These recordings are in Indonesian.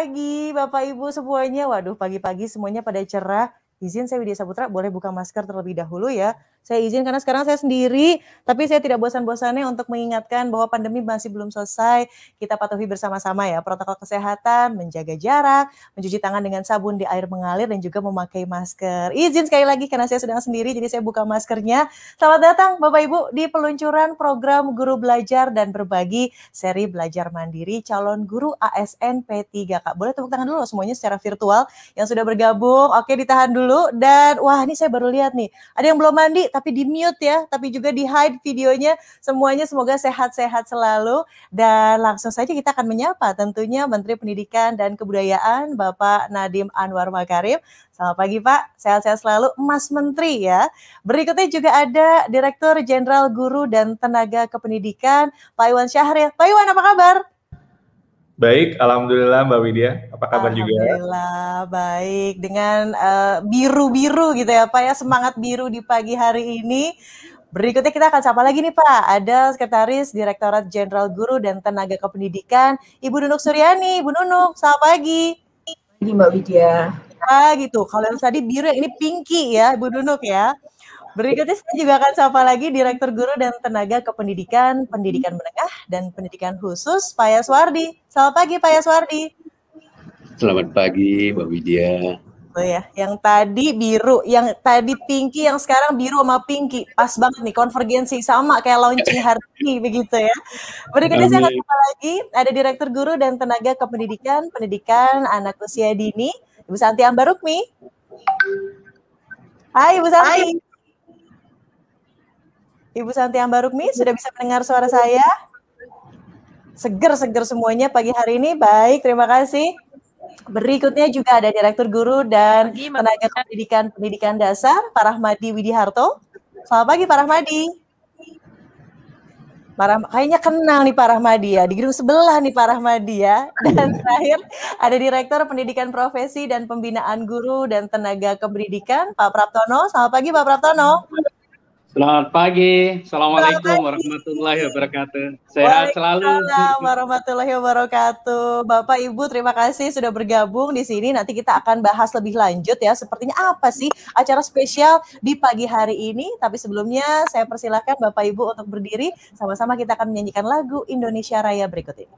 pagi Bapak Ibu semuanya. Waduh, pagi-pagi semuanya pada cerah. Izin saya Widya Saputra, boleh buka masker terlebih dahulu ya. Saya izin karena sekarang saya sendiri, tapi saya tidak bosan-bosannya untuk mengingatkan bahwa pandemi masih belum selesai. Kita patuhi bersama-sama ya protokol kesehatan, menjaga jarak, mencuci tangan dengan sabun di air mengalir dan juga memakai masker. Izin sekali lagi karena saya sedang sendiri, jadi saya buka maskernya. Selamat datang Bapak Ibu di peluncuran program Guru Belajar dan Berbagi seri Belajar Mandiri Calon Guru ASN P3K. Boleh tepuk tangan dulu semuanya secara virtual yang sudah bergabung. Oke, ditahan dulu. Dan wah, ini saya baru lihat nih, ada yang belum mandi tapi di mute ya, tapi juga di hide videonya. Semuanya semoga sehat-sehat selalu. Dan langsung saja kita akan menyapa tentunya Menteri Pendidikan dan Kebudayaan Bapak Nadiem Anwar Makarim. Selamat pagi Pak, sehat-sehat selalu Mas Menteri ya. Berikutnya juga ada Direktur Jenderal Guru dan Tenaga Kependidikan Pak Iwan Syahril. Pak Iwan, apa kabar? Baik, alhamdulillah Mbak Widya. Apa kabar juga? Alhamdulillah baik. Dengan biru-biru gitu ya Pak ya, semangat biru di pagi hari ini. Berikutnya kita akan sapa lagi nih Pak. Ada Sekretaris Direktorat Jenderal Guru dan Tenaga Kependidikan Ibu Nunuk Suryani. Ibu Nunuk, selamat pagi. Pagi Mbak Widya. Gitu. Kalau yang tadi biru, yang ini pinky ya Ibu Nunuk ya. Berikutnya saya juga akan sapa lagi Direktur Guru dan Tenaga Kependidikan, Pendidikan Menengah dan Pendidikan Khusus, Pak Yaswardi. Selamat pagi Pak Yaswardi. Selamat pagi Mbak Widya. Oh ya, yang tadi biru, yang tadi pinky, yang sekarang biru sama pinky. Pas banget nih, konvergensi sama kayak launching hari ini begitu ya. Berikutnya saya akan sapa lagi, ada Direktur Guru dan Tenaga Kependidikan, Pendidikan Anak Usia Dini, Ibu Santi Ambarukmi. Hai Ibu Santi. Ibu Santi Ambarukmi, sudah bisa mendengar suara saya? Seger-seger semuanya pagi hari ini. Baik, terima kasih. Berikutnya juga ada Direktur Guru dan Tenaga Pendidikan Dasar, Pak Rahmadi Widiharto. Selamat pagi Pak Rahmadi. Kayaknya kenal nih Pak Rahmadi ya, di gedung sebelah nih Pak Rahmadi ya. Dan terakhir ada Direktur Pendidikan Profesi dan Pembinaan Guru dan Tenaga Kependidikan, Pak Praptono. Selamat pagi Pak Praptono. Selamat pagi, Assalamualaikum warahmatullahi wabarakatuh. Sehat selalu. Waalaikumsalam warahmatullahi wabarakatuh. Bapak Ibu, terima kasih sudah bergabung di sini. Nanti kita akan bahas lebih lanjut ya. Sepertinya apa sih acara spesial di pagi hari ini? Tapi sebelumnya saya persilakan Bapak Ibu untuk berdiri. Sama-sama kita akan menyanyikan lagu Indonesia Raya berikut ini.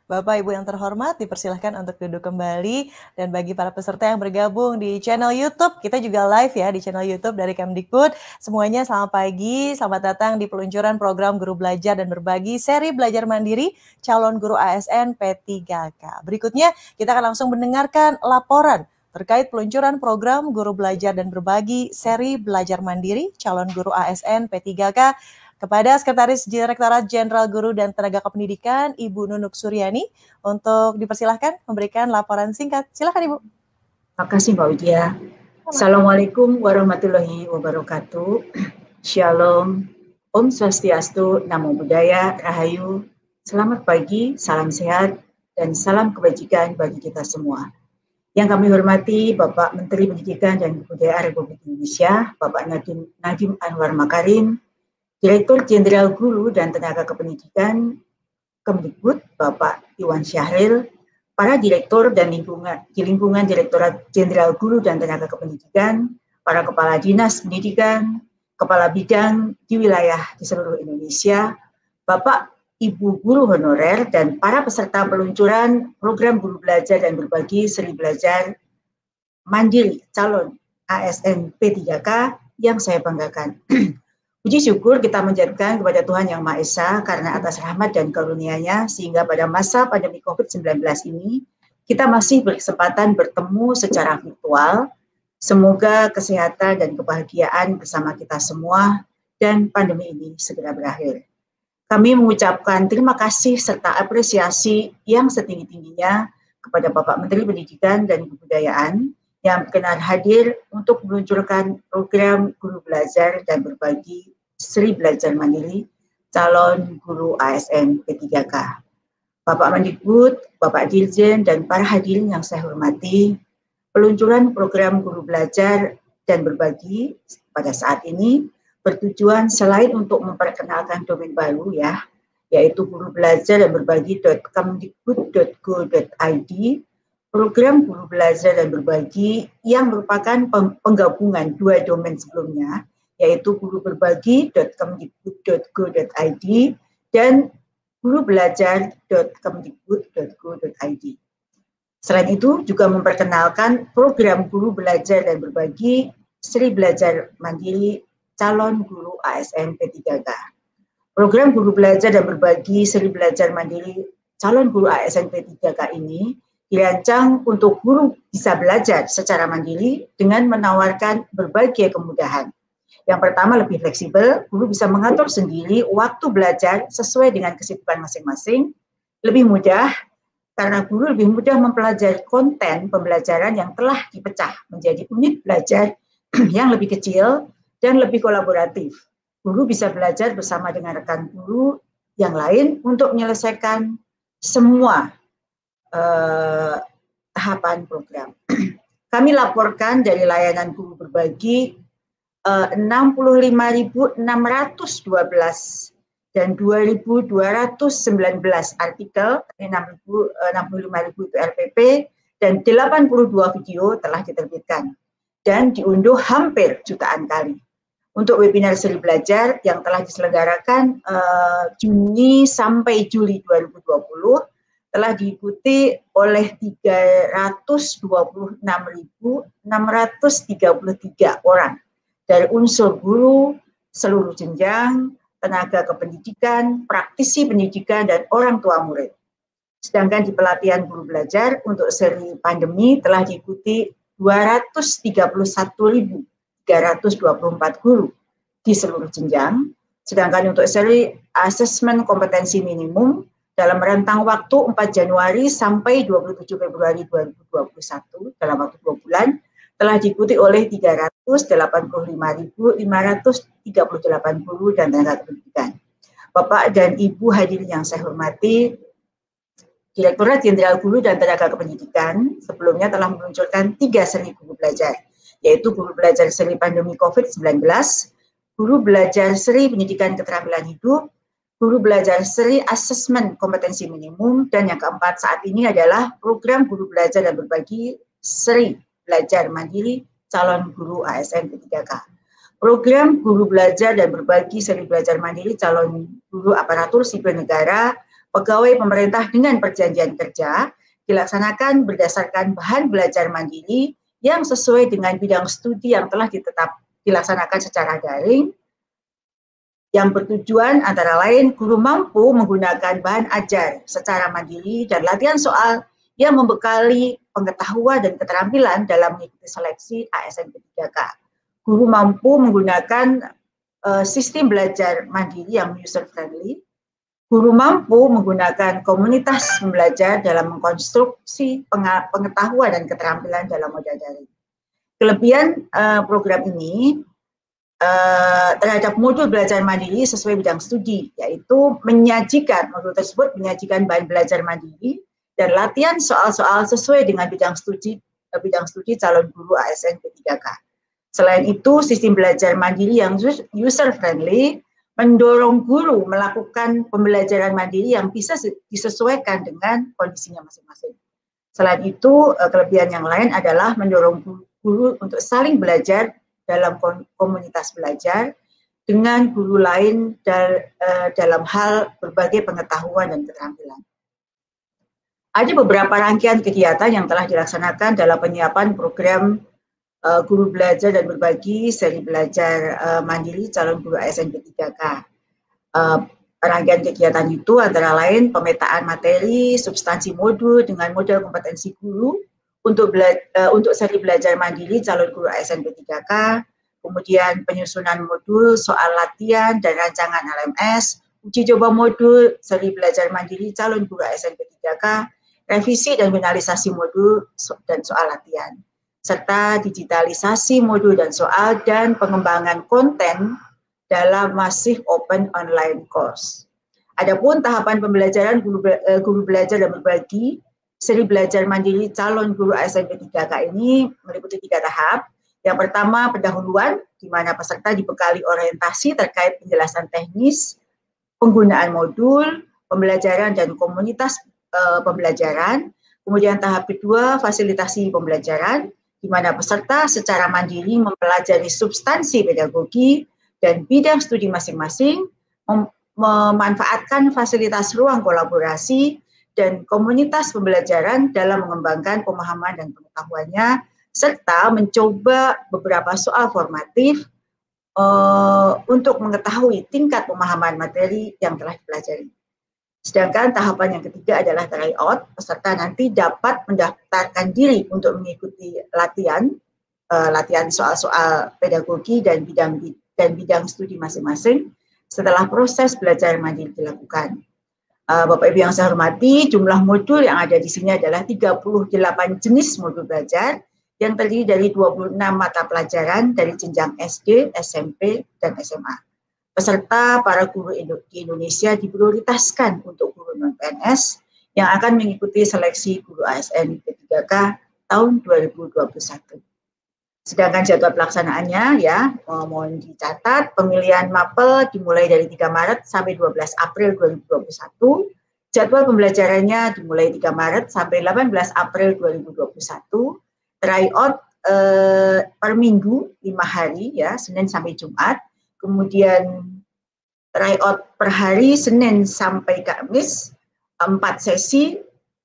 Bapak Ibu yang terhormat, dipersilahkan untuk duduk kembali. Dan bagi para peserta yang bergabung di channel YouTube, kita juga live ya di channel YouTube dari Kemdikbud. Semuanya selamat pagi, selamat datang di peluncuran program Guru Belajar dan Berbagi seri Belajar Mandiri Calon Guru ASN P3K. Berikutnya kita akan langsung mendengarkan laporan terkait peluncuran program Guru Belajar dan Berbagi seri Belajar Mandiri calon guru ASN P3K kepada Sekretaris Direktorat Jenderal Guru dan Tenaga Kependidikan Ibu Nunuk Suryani untuk dipersilahkan memberikan laporan singkat. Silakan Ibu. Terima kasih Mbak Widya. Assalamualaikum warahmatullahi wabarakatuh. Shalom, Om Swastiastu, Namo Buddhaya, Rahayu. Selamat pagi, salam sehat, dan salam kebajikan bagi kita semua. Yang kami hormati Bapak Menteri Pendidikan dan Kebudayaan Republik Indonesia, Bapak Nadiem Anwar Makarim, Direktur Jenderal Guru dan Tenaga Kependidikan Kemdikbud, Bapak Iwan Syahril, para direktur dan lingkungan Direktorat Jenderal Guru dan Tenaga Kependidikan, para kepala dinas pendidikan, kepala bidang di wilayah di seluruh Indonesia, Bapak Ibu guru honorer, dan para peserta peluncuran program Guru Belajar dan Berbagi seri Belajar Mandiri calon ASN P3K yang saya banggakan. Puji syukur kita menjadikan kepada Tuhan Yang Maha Esa karena atas rahmat dan karunia-Nya sehingga pada masa pandemi COVID-19 ini kita masih berkesempatan bertemu secara virtual. Semoga kesehatan dan kebahagiaan bersama kita semua dan pandemi ini segera berakhir. Kami mengucapkan terima kasih serta apresiasi yang setinggi-tingginya kepada Bapak Menteri Pendidikan dan Kebudayaan yang berkenan hadir untuk meluncurkan program Guru Belajar dan Berbagi seri Belajar Mandiri calon guru ASN P3K. Bapak Mendikbud, Bapak Dirjen, dan para hadirin yang saya hormati, peluncuran program Guru Belajar dan Berbagi pada saat ini bertujuan selain untuk memperkenalkan domain baru yaitu guru belajar dan berbagi.kemdikbud.go.id. Program Guru Belajar dan Berbagi yang merupakan penggabungan dua domain sebelumnya, yaitu guruberbagi.kemdikbud.go.id dan gurubelajar.kemdikbud.go.id. Selain itu juga memperkenalkan program Guru Belajar dan Berbagi seri Belajar Mandiri calon guru ASN P3K. Program Guru Belajar dan Berbagi seri Belajar Mandiri calon guru ASN P3K ini dirancang untuk guru bisa belajar secara mandiri dengan menawarkan berbagai kemudahan. Yang pertama, lebih fleksibel, guru bisa mengatur sendiri waktu belajar sesuai dengan kesibukan masing-masing. Lebih mudah, karena guru lebih mudah mempelajari konten pembelajaran yang telah dipecah menjadi unit belajar yang lebih kecil dan lebih kolaboratif. Guru bisa belajar bersama dengan rekan guru yang lain untuk menyelesaikan semua tahapan program. Kami laporkan dari layanan Guru Berbagi 65.612 dan 2.219 artikel, 65.000 itu RPP, dan 82 video telah diterbitkan dan diunduh hampir jutaan kali. Untuk webinar seri belajar yang telah diselenggarakan Juni sampai Juli 2020, telah diikuti oleh 326.633 orang dari unsur guru, seluruh jenjang, tenaga kependidikan, praktisi pendidikan, dan orang tua murid. Sedangkan di pelatihan guru belajar untuk seri pandemi telah diikuti 231.324 guru di seluruh jenjang. Sedangkan untuk seri asesmen kompetensi minimum dalam rentang waktu 4 Januari sampai 27 Februari 2021 dalam waktu 2 bulan telah diikuti oleh 385.538 guru dan tenaga pendidikan. Bapak dan Ibu hadirin yang saya hormati, Direktorat Jenderal Guru dan Tenaga Kependidikan sebelumnya telah meluncurkan 3 seri guru belajar, yaitu guru belajar seri pandemi COVID-19, guru belajar seri pendidikan keterampilan hidup, guru belajar seri asesmen kompetensi minimum, dan yang keempat saat ini adalah program Guru Belajar dan Berbagi seri Belajar Mandiri calon guru ASN P3K. Program Guru Belajar dan Berbagi seri Belajar Mandiri calon guru aparatur sipil negara, pegawai pemerintah dengan perjanjian kerja dilaksanakan berdasarkan bahan belajar mandiri yang sesuai dengan bidang studi yang telah dilaksanakan secara daring, yang bertujuan antara lain guru mampu menggunakan bahan ajar secara mandiri dan latihan soal yang membekali pengetahuan dan keterampilan dalam mengikuti seleksi ASN P3K. Guru mampu menggunakan sistem belajar mandiri yang user-friendly. Guru mampu menggunakan komunitas belajar dalam mengkonstruksi pengetahuan dan keterampilan dalam modal daring. Kelebihan program ini terhadap modul belajar mandiri sesuai bidang studi, yaitu modul tersebut menyajikan bahan belajar mandiri dan latihan soal-soal sesuai dengan bidang studi calon guru ASN P3K. Selain itu, sistem belajar mandiri yang user-friendly mendorong guru melakukan pembelajaran mandiri yang bisa disesuaikan dengan kondisinya masing-masing. Selain itu, kelebihan yang lain adalah mendorong guru untuk saling belajar dalam komunitas belajar dengan guru lain dalam hal berbagai pengetahuan dan keterampilan. Ada beberapa rangkaian kegiatan yang telah dilaksanakan dalam penyiapan program guru belajar dan berbagi seri belajar mandiri calon guru ASN P3K. Rangkaian kegiatan itu antara lain pemetaan materi, substansi modul dengan model kompetensi guru untuk seri belajar mandiri calon guru ASN P3K, kemudian penyusunan modul, soal latihan dan rancangan LMS, uji coba modul seri belajar mandiri calon guru ASN P3K, revisi dan finalisasi modul dan soal latihan, serta digitalisasi modul dan soal dan pengembangan konten dalam masif open online course. Adapun tahapan pembelajaran guru belajar dan berbagi seri belajar mandiri calon guru ASN P3K ini meliputi 3 tahap. Yang pertama, pendahuluan, di mana peserta dibekali orientasi terkait penjelasan teknis, penggunaan modul, pembelajaran dan komunitas pembelajaran. Kemudian tahap kedua, fasilitasi pembelajaran, di mana peserta secara mandiri mempelajari substansi pedagogi dan bidang studi masing-masing, memanfaatkan fasilitas ruang kolaborasi dan komunitas pembelajaran dalam mengembangkan pemahaman dan pengetahuannya, serta mencoba beberapa soal formatif untuk mengetahui tingkat pemahaman materi yang telah dipelajari. Sedangkan tahapan yang ketiga adalah tryout, peserta nanti dapat mendaftarkan diri untuk mengikuti latihan soal-soal pedagogi dan bidang studi masing-masing setelah proses belajar mandiri dilakukan. Bapak Ibu yang saya hormati, jumlah modul yang ada di sini adalah 38 jenis modul belajar yang terdiri dari 26 mata pelajaran dari jenjang SD, SMP, dan SMA. Peserta para guru di Indonesia diprioritaskan untuk guru non-PNS yang akan mengikuti seleksi guru ASN P3K tahun 2021. Sedangkan jadwal pelaksanaannya ya, mohon dicatat, pemilihan mapel dimulai dari 3 Maret sampai 12 April 2021. Jadwal pembelajarannya dimulai 3 Maret sampai 18 April 2021. Tryout per minggu 5 hari ya, Senin sampai Jumat. Kemudian tryout per hari Senin sampai Kamis 4 sesi,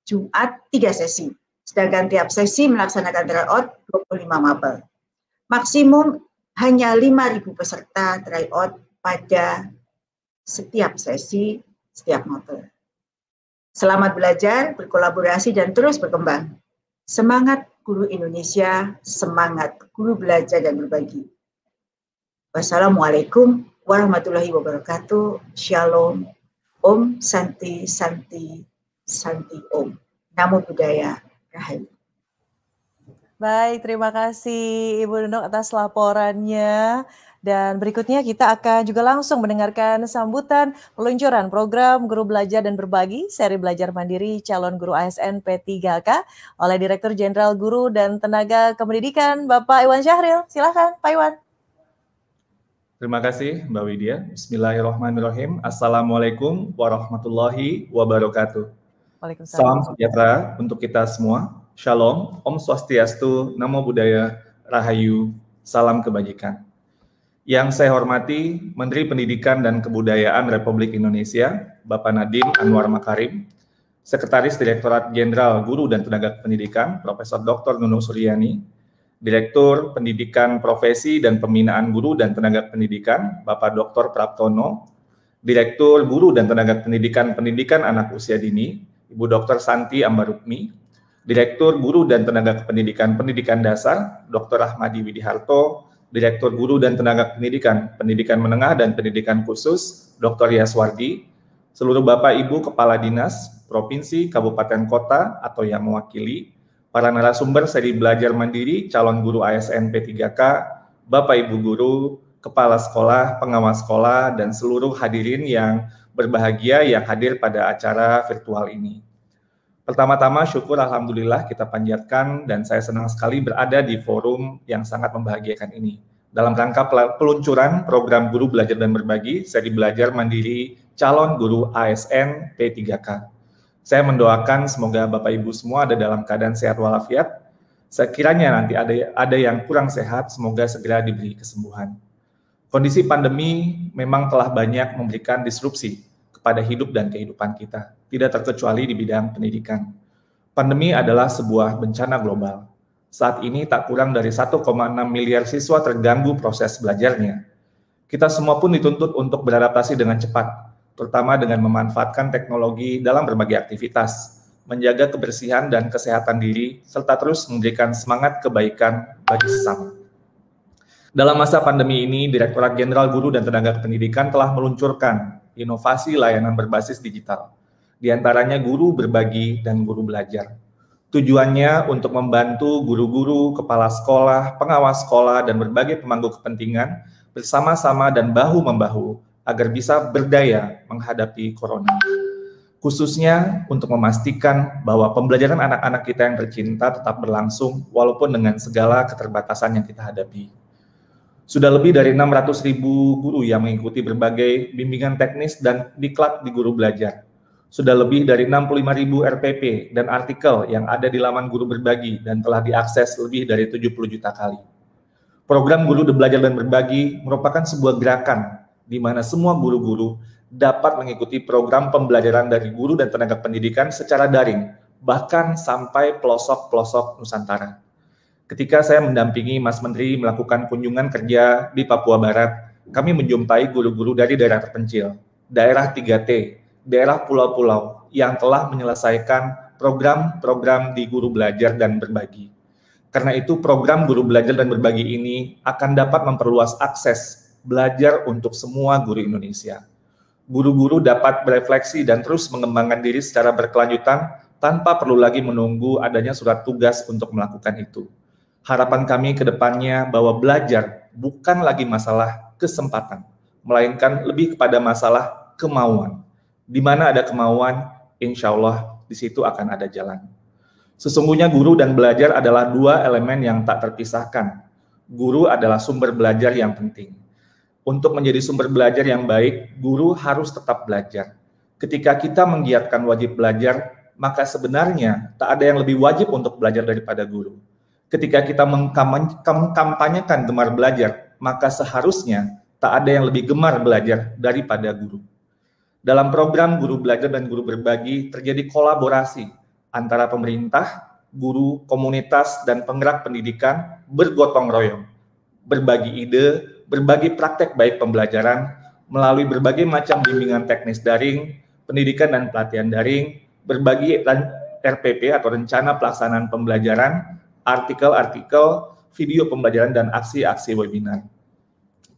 Jumat 3 sesi. Sedangkan tiap sesi melaksanakan tryout 25 mapel. Maksimum hanya 5.000 peserta tryout pada setiap sesi, setiap mapel. Selamat belajar, berkolaborasi, dan terus berkembang. Semangat guru Indonesia, semangat guru belajar dan berbagi. Wassalamualaikum warahmatullahi wabarakatuh. Shalom. Om Santi Santi Santi Om. Namo Buddhaya. Rahayu. Baik, terima kasih Ibu Nunung atas laporannya. Dan berikutnya kita akan juga langsung mendengarkan sambutan peluncuran program Guru Belajar dan Berbagi seri belajar mandiri calon guru ASN P3K oleh Direktur Jenderal Guru dan Tenaga Kependidikan Bapak Iwan Syahril. Silakan Pak Iwan. Terima kasih Mbak Widya. Bismillahirrahmanirrahim. Assalamualaikum warahmatullahi wabarakatuh. Salam sejahtera untuk kita semua. Shalom, Om Swastiastu, Namo Buddhaya, Rahayu, salam kebajikan. Yang saya hormati Menteri Pendidikan dan Kebudayaan Republik Indonesia, Bapak Nadiem Anwar Makarim, Sekretaris Direktorat Jenderal Guru dan Tenaga Pendidikan, Profesor Dr. Nunung Suryani, Direktur Pendidikan Profesi dan Pembinaan Guru dan Tenaga Pendidikan, Bapak Dr. Praptono, Direktur Guru dan Tenaga Pendidikan Anak Usia Dini, Ibu Dr. Santi Ambarukmi, Direktur Guru dan Tenaga Kependidikan Pendidikan Dasar, Dr. Ahmadi Widiharto, Direktur Guru dan Tenaga Pendidikan Pendidikan Menengah dan Pendidikan Khusus, Dr. Yaswardi, seluruh Bapak Ibu Kepala Dinas, Provinsi, Kabupaten Kota, atau yang mewakili, para narasumber seri belajar mandiri, calon guru ASN P3K, Bapak Ibu Guru, Kepala Sekolah, Pengawas Sekolah, dan seluruh hadirin yang berbahagia yang hadir pada acara virtual ini. Pertama-tama syukur alhamdulillah kita panjatkan dan saya senang sekali berada di forum yang sangat membahagiakan ini. Dalam rangka peluncuran program Guru Belajar dan Berbagi, seri belajar mandiri calon guru ASN P3K. Saya mendoakan semoga Bapak Ibu semua ada dalam keadaan sehat walafiat. Sekiranya nanti ada yang kurang sehat, semoga segera diberi kesembuhan. Kondisi pandemi memang telah banyak memberikan disrupsi pada hidup dan kehidupan kita, tidak terkecuali di bidang pendidikan. Pandemi adalah sebuah bencana global. Saat ini tak kurang dari 1,6 miliar siswa terganggu proses belajarnya. Kita semua pun dituntut untuk beradaptasi dengan cepat, terutama dengan memanfaatkan teknologi dalam berbagai aktivitas, menjaga kebersihan dan kesehatan diri, serta terus memberikan semangat kebaikan bagi sesama. Dalam masa pandemi ini, Direktorat Jenderal Guru dan Tenaga Pendidikan telah meluncurkan inovasi layanan berbasis digital, diantaranya Guru Berbagi dan Guru Belajar. Tujuannya untuk membantu guru-guru, kepala sekolah, pengawas sekolah, dan berbagai pemangku kepentingan bersama-sama dan bahu-membahu agar bisa berdaya menghadapi corona. Khususnya untuk memastikan bahwa pembelajaran anak-anak kita yang tercinta tetap berlangsung walaupun dengan segala keterbatasan yang kita hadapi. Sudah lebih dari 600.000 guru yang mengikuti berbagai bimbingan teknis dan diklat di Guru Belajar. Sudah lebih dari 65.000 RPP dan artikel yang ada di laman Guru Berbagi dan telah diakses lebih dari 70 juta kali. Program Guru Belajar dan Berbagi merupakan sebuah gerakan di mana semua guru-guru dapat mengikuti program pembelajaran dari guru dan tenaga pendidikan secara daring, bahkan sampai pelosok-pelosok Nusantara. Ketika saya mendampingi Mas Menteri melakukan kunjungan kerja di Papua Barat, kami menjumpai guru-guru dari daerah terpencil, daerah 3T, daerah pulau-pulau yang telah menyelesaikan program-program di Guru Belajar dan Berbagi. Karena itu program Guru Belajar dan Berbagi ini akan dapat memperluas akses belajar untuk semua guru Indonesia. Guru-guru dapat berefleksi dan terus mengembangkan diri secara berkelanjutan tanpa perlu lagi menunggu adanya surat tugas untuk melakukan itu. Harapan kami ke depannya bahwa belajar bukan lagi masalah kesempatan, melainkan lebih kepada masalah kemauan. Di mana ada kemauan, insya Allah di situ akan ada jalan. Sesungguhnya guru dan belajar adalah dua elemen yang tak terpisahkan. Guru adalah sumber belajar yang penting. Untuk menjadi sumber belajar yang baik, guru harus tetap belajar. Ketika kita menggiatkan wajib belajar, maka sebenarnya tak ada yang lebih wajib untuk belajar daripada guru. Ketika kita mengkampanyekan gemar belajar, maka seharusnya tak ada yang lebih gemar belajar daripada guru. Dalam program Guru Belajar dan Guru Berbagi terjadi kolaborasi antara pemerintah, guru, komunitas, dan penggerak pendidikan bergotong royong, berbagi ide, berbagi praktek baik pembelajaran, melalui berbagai macam bimbingan teknis daring, pendidikan dan pelatihan daring, berbagi RPP atau rencana pelaksanaan pembelajaran, artikel-artikel, video pembelajaran, dan aksi-aksi webinar.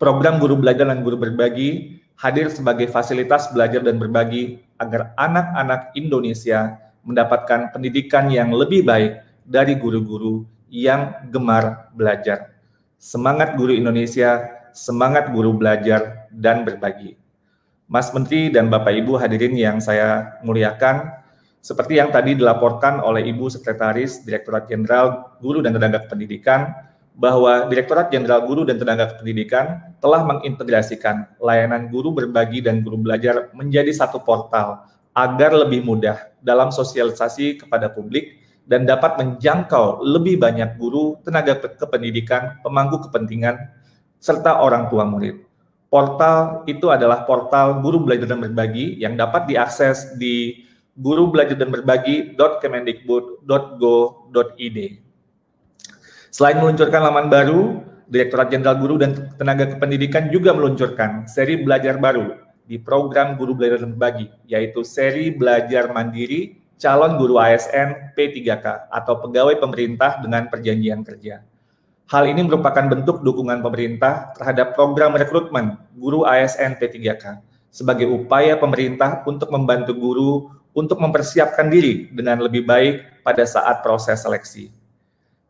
Program Guru Belajar dan Guru Berbagi hadir sebagai fasilitas belajar dan berbagi agar anak-anak Indonesia mendapatkan pendidikan yang lebih baik dari guru-guru yang gemar belajar. Semangat guru Indonesia, semangat guru belajar dan berbagi. Mas Menteri dan Bapak Ibu hadirin yang saya muliakan, seperti yang tadi dilaporkan oleh Ibu Sekretaris Direktorat Jenderal Guru dan Tenaga Pendidikan, bahwa Direktorat Jenderal Guru dan Tenaga Pendidikan telah mengintegrasikan layanan Guru Berbagi dan Guru Belajar menjadi satu portal agar lebih mudah dalam sosialisasi kepada publik dan dapat menjangkau lebih banyak guru, tenaga kependidikan, pemangku kepentingan, serta orang tua murid. Portal itu adalah portal Guru Belajar dan Berbagi yang dapat diakses di gurubelajardanberbagi.kemendikbud.go.id. Selain meluncurkan laman baru, Direktorat Jenderal Guru dan Tenaga Kependidikan juga meluncurkan seri belajar baru di program Guru Belajar dan Berbagi, yaitu seri belajar mandiri calon guru ASN P3K atau pegawai pemerintah dengan perjanjian kerja. Hal ini merupakan bentuk dukungan pemerintah terhadap program rekrutmen guru ASN P3K sebagai upaya pemerintah untuk membantu guru untuk mempersiapkan diri dengan lebih baik pada saat proses seleksi.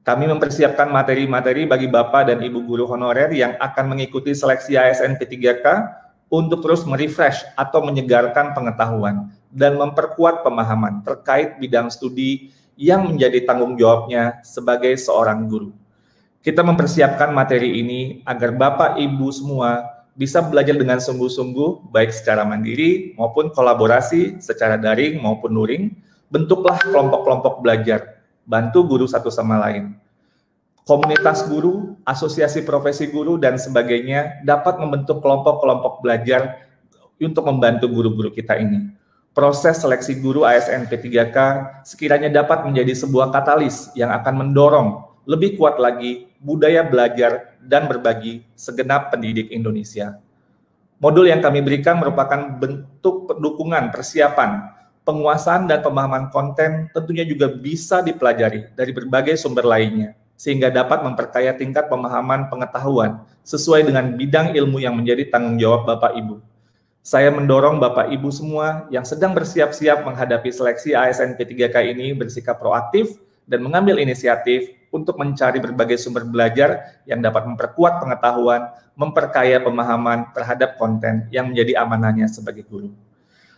Kami mempersiapkan materi-materi bagi Bapak dan Ibu guru honorer yang akan mengikuti seleksi ASN P3K untuk terus merefresh atau menyegarkan pengetahuan dan memperkuat pemahaman terkait bidang studi yang menjadi tanggung jawabnya sebagai seorang guru. Kita mempersiapkan materi ini agar Bapak Ibu semua bisa belajar dengan sungguh-sungguh, baik secara mandiri maupun kolaborasi secara daring maupun luring. Bentuklah kelompok-kelompok belajar, bantu guru satu sama lain. Komunitas guru, asosiasi profesi guru, dan sebagainya dapat membentuk kelompok-kelompok belajar untuk membantu guru-guru kita ini. Proses seleksi guru ASN P3K sekiranya dapat menjadi sebuah katalis yang akan mendorong lebih kuat lagi budaya belajar dan berbagi segenap pendidik Indonesia. Modul yang kami berikan merupakan bentuk dukungan persiapan, penguasaan dan pemahaman konten tentunya juga bisa dipelajari dari berbagai sumber lainnya, sehingga dapat memperkaya tingkat pemahaman pengetahuan sesuai dengan bidang ilmu yang menjadi tanggung jawab Bapak Ibu. Saya mendorong Bapak Ibu semua yang sedang bersiap-siap menghadapi seleksi ASN P3K ini bersikap proaktif dan mengambil inisiatif untuk mencari berbagai sumber belajar yang dapat memperkuat pengetahuan, memperkaya pemahaman terhadap konten yang menjadi amanahnya sebagai guru.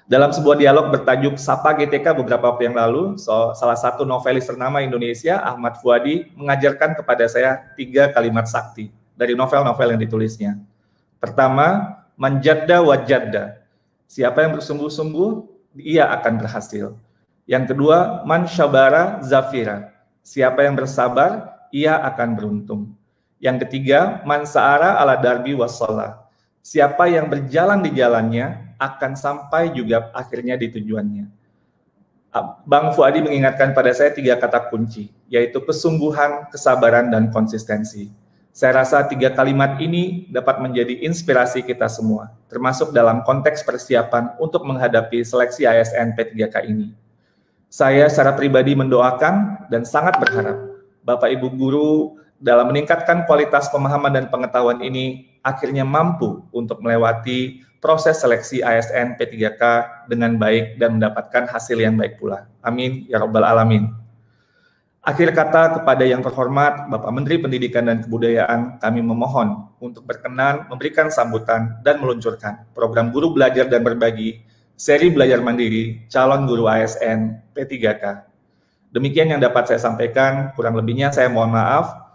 Dalam sebuah dialog bertajuk Sapa GTK beberapa waktu yang lalu, salah satu novelis ternama Indonesia, Ahmad Fuadi, mengajarkan kepada saya 3 kalimat sakti dari novel-novel yang ditulisnya. Pertama, manjadda wajadda. Siapa yang bersungguh-sungguh, ia akan berhasil. Yang kedua, man syabara zafira. Siapa yang bersabar, ia akan beruntung. Yang ketiga, man sa'ara ala darbi wassalah. Siapa yang berjalan di jalannya akan sampai juga akhirnya di tujuannya. Bang Fuadi mengingatkan pada saya 3 kata kunci, yaitu kesungguhan, kesabaran, dan konsistensi. Saya rasa 3 kalimat ini dapat menjadi inspirasi kita semua, termasuk dalam konteks persiapan untuk menghadapi seleksi ASN P3K ini. Saya secara pribadi mendoakan dan sangat berharap Bapak Ibu guru dalam meningkatkan kualitas pemahaman dan pengetahuan ini akhirnya mampu untuk melewati proses seleksi ASN P3K dengan baik dan mendapatkan hasil yang baik pula. Amin ya Rabbal Alamin. Akhir kata kepada yang terhormat Bapak Menteri Pendidikan dan Kebudayaan, kami memohon untuk berkenan memberikan sambutan dan meluncurkan program Guru Belajar dan Berbagi Seri Belajar Mandiri Calon Guru ASN P3K. Demikian yang dapat saya sampaikan, kurang lebihnya saya mohon maaf.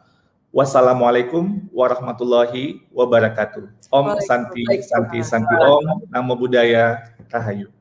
Wassalamualaikum warahmatullahi wabarakatuh. Om Santi Santi Santi Om, Namo Buddhaya, Rahayu.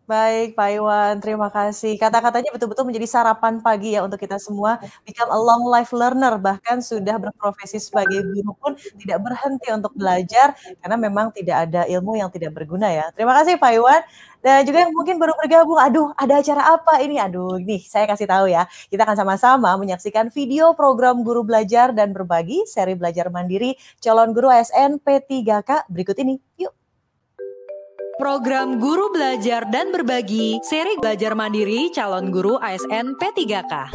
Baik, Pak Iwan, terima kasih. Kata-katanya betul-betul menjadi sarapan pagi ya untuk kita semua. Become a long life learner, bahkan sudah berprofesi sebagai guru pun tidak berhenti untuk belajar, karena memang tidak ada ilmu yang tidak berguna ya. Terima kasih Pak Iwan. Dan juga yang mungkin baru bergabung, aduh ada acara apa ini? Aduh, nih saya kasih tahu ya. Kita akan sama-sama menyaksikan video program Guru Belajar dan Berbagi, seri belajar mandiri calon guru ASN P3K berikut ini. Yuk. Program Guru Belajar dan Berbagi, seri belajar mandiri calon guru ASN P3K.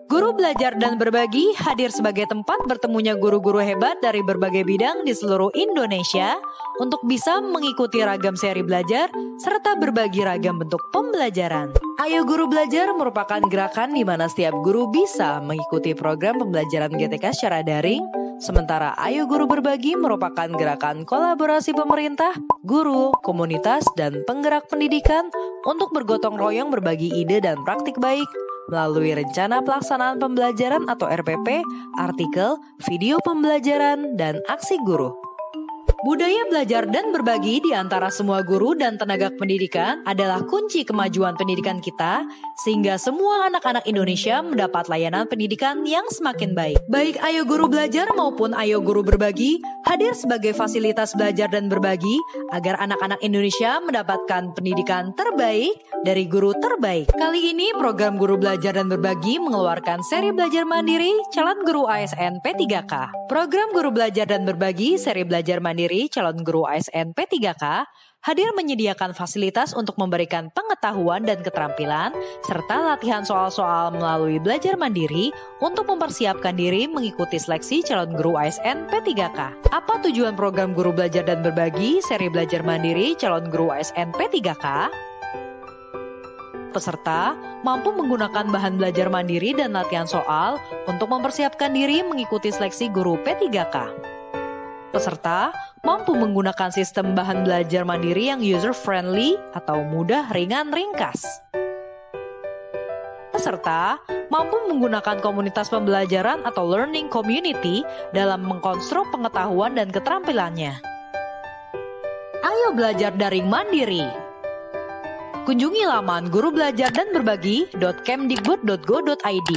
Guru Belajar dan Berbagi hadir sebagai tempat bertemunya guru-guru hebat dari berbagai bidang di seluruh Indonesia untuk bisa mengikuti ragam seri belajar serta berbagi ragam bentuk pembelajaran. Ayo Guru Belajar merupakan gerakan di mana setiap guru bisa mengikuti program pembelajaran GTK secara daring, sementara Ayo Guru Berbagi merupakan gerakan kolaborasi pemerintah, guru, komunitas, dan penggerak pendidikan untuk bergotong royong berbagi ide dan praktik baik melalui rencana pelaksanaan pembelajaran atau RPP, artikel, video pembelajaran, dan aksi guru. Budaya belajar dan berbagi di antara semua guru dan tenaga pendidikan adalah kunci kemajuan pendidikan kita, sehingga semua anak-anak Indonesia mendapat layanan pendidikan yang semakin baik. Baik Ayo Guru Belajar maupun Ayo Guru Berbagi hadir sebagai fasilitas belajar dan berbagi agar anak-anak Indonesia mendapatkan pendidikan terbaik dari guru terbaik. Kali ini program Guru Belajar dan Berbagi mengeluarkan seri belajar mandiri calon guru ASN P3K. Program Guru Belajar dan Berbagi seri belajar mandiri calon guru ASN P3K hadir menyediakan fasilitas untuk memberikan pengetahuan dan keterampilan, serta latihan soal-soal melalui belajar mandiri untuk mempersiapkan diri mengikuti seleksi calon guru ASN P3K. Apa tujuan program Guru Belajar dan Berbagi seri belajar mandiri calon guru ASN P3K? Peserta mampu menggunakan bahan belajar mandiri dan latihan soal untuk mempersiapkan diri mengikuti seleksi guru P3K. Peserta mampu menggunakan sistem bahan belajar mandiri yang user-friendly atau mudah, ringan, ringkas. Peserta mampu menggunakan komunitas pembelajaran atau learning community dalam mengkonstruk pengetahuan dan keterampilannya. Ayo belajar daring mandiri. Kunjungi laman gurubelajardanberbagi.kemdikbud.go.id.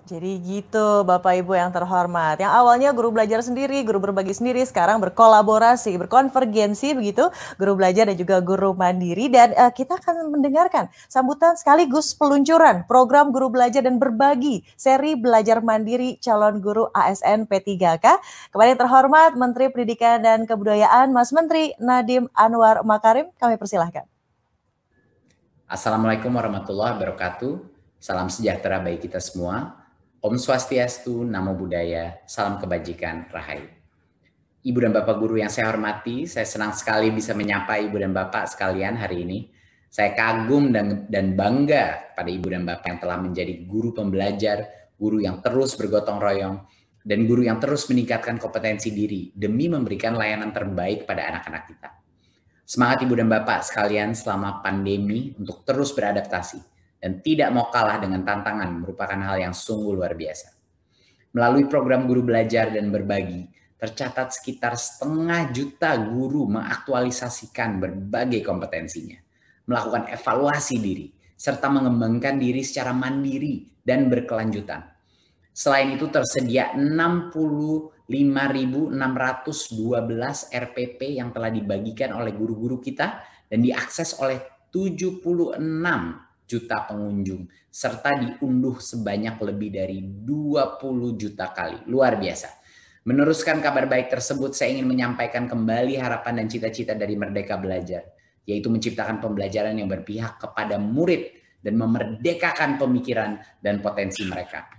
Jadi gitu Bapak Ibu yang terhormat. Yang awalnya guru belajar sendiri, guru berbagi sendiri, sekarang berkolaborasi, berkonvergensi begitu, guru belajar dan juga guru mandiri. Dan kita akan mendengarkan sambutan sekaligus peluncuran program Guru Belajar dan Berbagi, seri belajar mandiri calon guru ASN P3K. Kepada yang terhormat Menteri Pendidikan dan Kebudayaan, Mas Menteri Nadiem Anwar Makarim, kami persilahkan. Assalamualaikum warahmatullahi wabarakatuh. Salam sejahtera bagi kita semua. Om Swastiastu, Namo Buddhaya, salam kebajikan, Rahayu. Ibu dan Bapak guru yang saya hormati, saya senang sekali bisa menyapa Ibu dan Bapak sekalian hari ini. Saya kagum dan bangga pada Ibu dan Bapak yang telah menjadi guru pembelajar, guru yang terus bergotong royong, dan guru yang terus meningkatkan kompetensi diri demi memberikan layanan terbaik pada anak-anak kita. Semangat Ibu dan Bapak sekalian selama pandemi untuk terus beradaptasi dan tidak mau kalah dengan tantangan merupakan hal yang sungguh luar biasa. Melalui program Guru Belajar dan Berbagi, tercatat sekitar 500 juta guru mengaktualisasikan berbagai kompetensinya, melakukan evaluasi diri, serta mengembangkan diri secara mandiri dan berkelanjutan. Selain itu tersedia 65.612 RPP yang telah dibagikan oleh guru-guru kita dan diakses oleh 76 juta pengunjung, serta diunduh sebanyak lebih dari 20 juta kali. Luar biasa. Meneruskan kabar baik tersebut, saya ingin menyampaikan kembali harapan dan cita-cita dari Merdeka Belajar, yaitu menciptakan pembelajaran yang berpihak kepada murid dan memerdekakan pemikiran dan potensi mereka.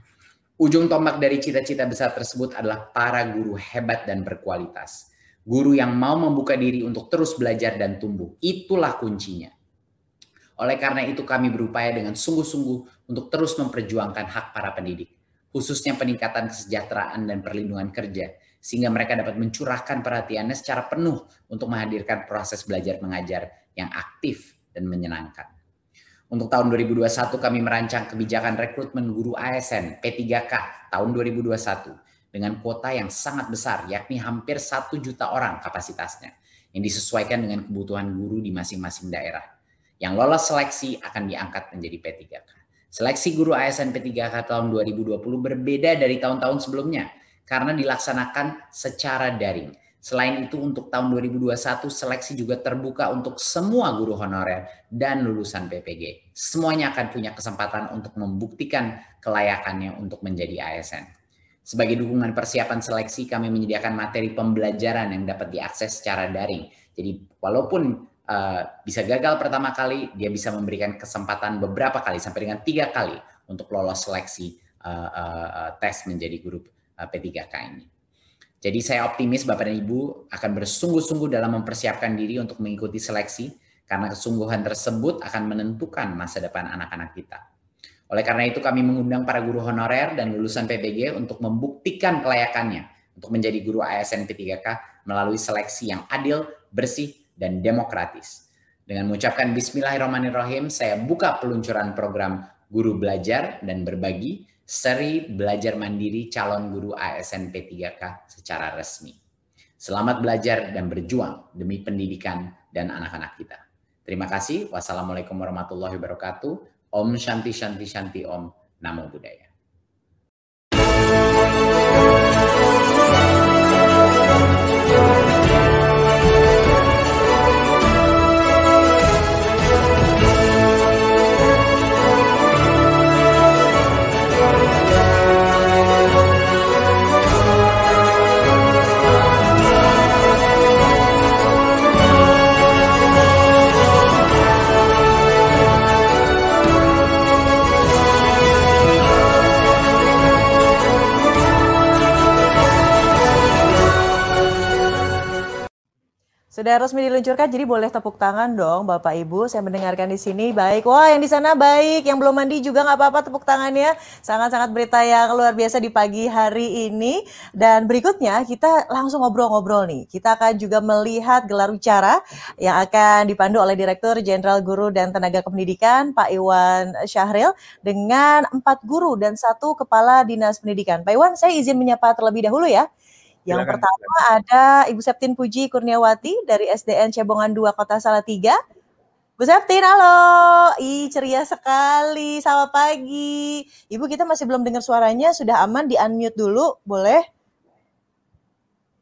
Ujung tombak dari cita-cita besar tersebut adalah para guru hebat dan berkualitas. Guru yang mau membuka diri untuk terus belajar dan tumbuh. Itulah kuncinya. Oleh karena itu kami berupaya dengan sungguh-sungguh untuk terus memperjuangkan hak para pendidik, khususnya peningkatan kesejahteraan dan perlindungan kerja, sehingga mereka dapat mencurahkan perhatiannya secara penuh untuk menghadirkan proses belajar mengajar yang aktif dan menyenangkan. Untuk tahun 2021 kami merancang kebijakan rekrutmen guru ASN P3K tahun 2021 dengan kuota yang sangat besar, yakni hampir 1 juta orang kapasitasnya, yang disesuaikan dengan kebutuhan guru di masing-masing daerah. Yang lolos seleksi akan diangkat menjadi P3K. Seleksi guru ASN P3K tahun 2020 berbeda dari tahun-tahun sebelumnya karena dilaksanakan secara daring. Selain itu untuk tahun 2021 seleksi juga terbuka untuk semua guru honorer dan lulusan PPG. Semuanya akan punya kesempatan untuk membuktikan kelayakannya untuk menjadi ASN. Sebagai dukungan persiapan seleksi, kami menyediakan materi pembelajaran yang dapat diakses secara daring. Jadi walaupun bisa gagal pertama kali, dia bisa memberikan kesempatan beberapa kali sampai dengan 3 kali untuk lolos seleksi tes menjadi guru P3K ini. Jadi saya optimis Bapak dan Ibu akan bersungguh-sungguh dalam mempersiapkan diri untuk mengikuti seleksi karena kesungguhan tersebut akan menentukan masa depan anak-anak kita. Oleh karena itu kami mengundang para guru honorer dan lulusan PPG untuk membuktikan kelayakannya untuk menjadi guru ASN P3K melalui seleksi yang adil, bersih, dan demokratis. Dengan mengucapkan Bismillahirrahmanirrahim, saya buka peluncuran program Guru Belajar dan Berbagi, seri belajar mandiri calon guru ASN P3K secara resmi. Selamat belajar dan berjuang demi pendidikan dan anak-anak kita. Terima kasih. Wassalamualaikum warahmatullahi wabarakatuh. Om Shanti Shanti Shanti Om. Namo Buddhaya. Sudah resmi diluncurkan, jadi boleh tepuk tangan dong Bapak Ibu. Saya mendengarkan di sini baik. Wah, yang di sana baik, yang belum mandi juga nggak apa-apa tepuk tangannya. Sangat-sangat berita yang luar biasa di pagi hari ini. Dan berikutnya kita langsung ngobrol-ngobrol nih. Kita akan juga melihat gelar wicara yang akan dipandu oleh Direktur Jenderal Guru dan Tenaga Kependidikan Pak Iwan Syahril dengan 4 guru dan 1 Kepala Dinas Pendidikan. Pak Iwan, saya izin menyapa terlebih dahulu ya. Yang pertama ada Ibu Septin Puji Kurniawati dari SDN Cebongan 2 Kota Salatiga. Bu Septin, halo. Ceria sekali. Selamat pagi. Ibu, kita masih belum dengar suaranya. Sudah aman? Di-unmute dulu, boleh?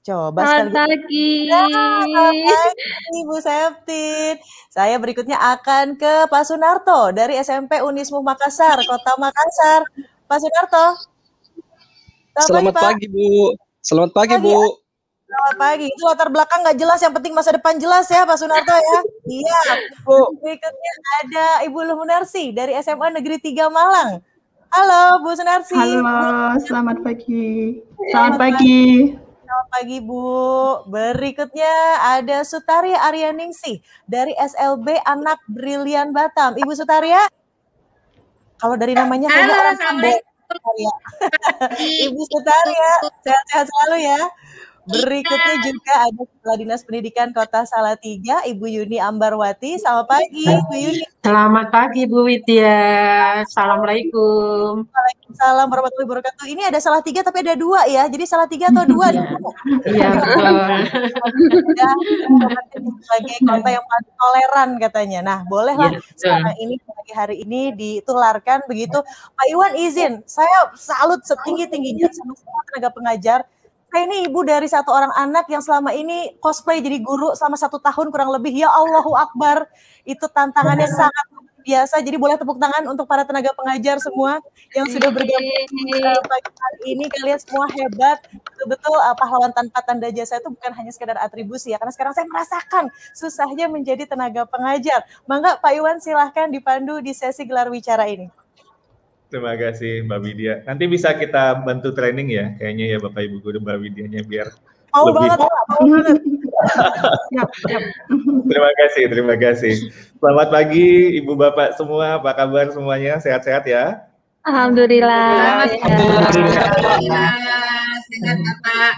Coba sekali. Selamat pagi. Selamat pagi, Bu Septin. Saya berikutnya akan ke Pak Sunarto dari SMP Unismu Makassar, Kota Makassar. Pak Sunarto. Selamat pagi, Bu. Selamat pagi, Bu. Selamat pagi. Itu latar belakang nggak jelas, yang penting masa depan jelas ya, Pak Sunarto ya. Iya. Berikutnya ada Ibu Lumunarsi dari SMA Negeri 3 Malang. Halo, Bu Sunarsi. Halo, selamat pagi. Selamat pagi. Selamat pagi, Bu. Berikutnya ada Sutaria Aryaningsih dari SLB Anak Brilian Batam. Ibu Sutaria, kalau dari namanya kayaknya orang Sunda. Ibu Sutaria, sehat-sehat selalu ya. Berikutnya juga ada Kepala Dinas Pendidikan Kota Salatiga, Ibu Yuni Ambarwati. Selamat pagi, Ibu Yuni. Selamat pagi, Bu Widya. Assalamualaikum. Waalaikumsalam warahmatullahi wabarakatuh. Ini ada Salatiga tapi ada 2 ya. Jadi Salatiga atau 2? Iya, betul. Sebagai kota yang paling toleran katanya. Nah, bolehlah sekarang ini pagi hari ini ditularkan begitu. Pak Iwan izin, saya salut setinggi-tingginya sama semua tenaga pengajar. Saya ini ibu dari 1 orang anak yang selama ini cosplay jadi guru selama 1 tahun kurang lebih. Ya Allahu Akbar, itu tantangannya sangat biasa. Jadi boleh tepuk tangan untuk para tenaga pengajar semua yang sudah bergabung pagi hari ini. Kalian semua hebat, betul-betul pahlawan tanpa tanda jasa itu bukan hanya sekedar atribusi ya. Karena sekarang saya merasakan susahnya menjadi tenaga pengajar. Mangga Pak Iwan silahkan dipandu di sesi gelar wicara ini. Terima kasih Mbak Widya. Nanti bisa kita bantu training ya, kayaknya ya Bapak Ibu Guru Mbak Widyanya biar lebih. Terima kasih. Selamat pagi Ibu Bapak semua, apa kabar semuanya? Sehat-sehat ya? Alhamdulillah. Sehat Bapak.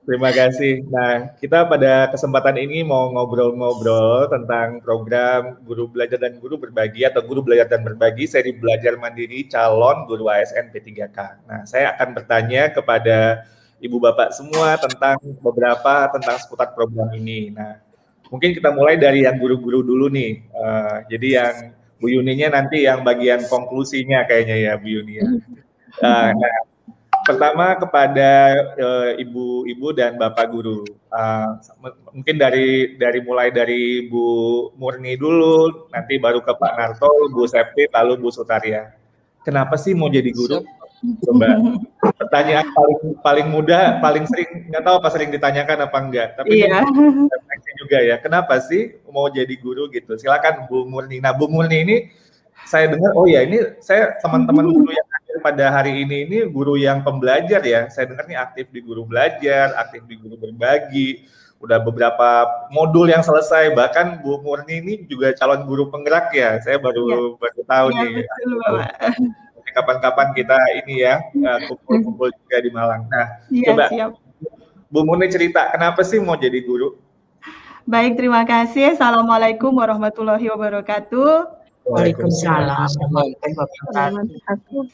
Terima kasih. Nah, kita pada kesempatan ini mau ngobrol-ngobrol tentang program Guru Belajar dan Guru Berbagi atau Guru Belajar dan Berbagi seri belajar mandiri calon guru ASN P3K. Nah, saya akan bertanya kepada Ibu Bapak semua tentang tentang seputar program ini. Nah, mungkin kita mulai dari yang guru-guru dulu nih. Jadi yang Bu Yuninya nanti yang bagian konklusinya kayaknya ya Bu Yuni ya. Nah, pertama kepada ibu-ibu dan bapak guru, mungkin mulai dari Bu Murni dulu, nanti baru ke Pak Narto, Bu Septi, lalu Bu Sutaria. Kenapa sih mau jadi guru? Coba pertanyaan paling mudah, paling sering, nggak tahu apa sering ditanyakan apa enggak, tapi juga ya. Kenapa sih mau jadi guru gitu? Silakan Bu Murni. Nah, Bu Murni ini saya dengar, oh ya ini saya teman-teman guru yang hadir pada hari ini guru yang pembelajar ya. Saya dengar nih aktif di Guru Belajar, aktif di Guru Berbagi. Udah beberapa modul yang selesai. Bahkan Bu Murni ini juga calon guru penggerak ya. Saya baru tahu nih. Kapan-kapan kita ini ya kumpul-kumpul juga di Malang. Nah, coba Bu Murni cerita kenapa sih mau jadi guru? Baik, terima kasih. Assalamualaikum warahmatullahi wabarakatuh. Waalaikumsalam.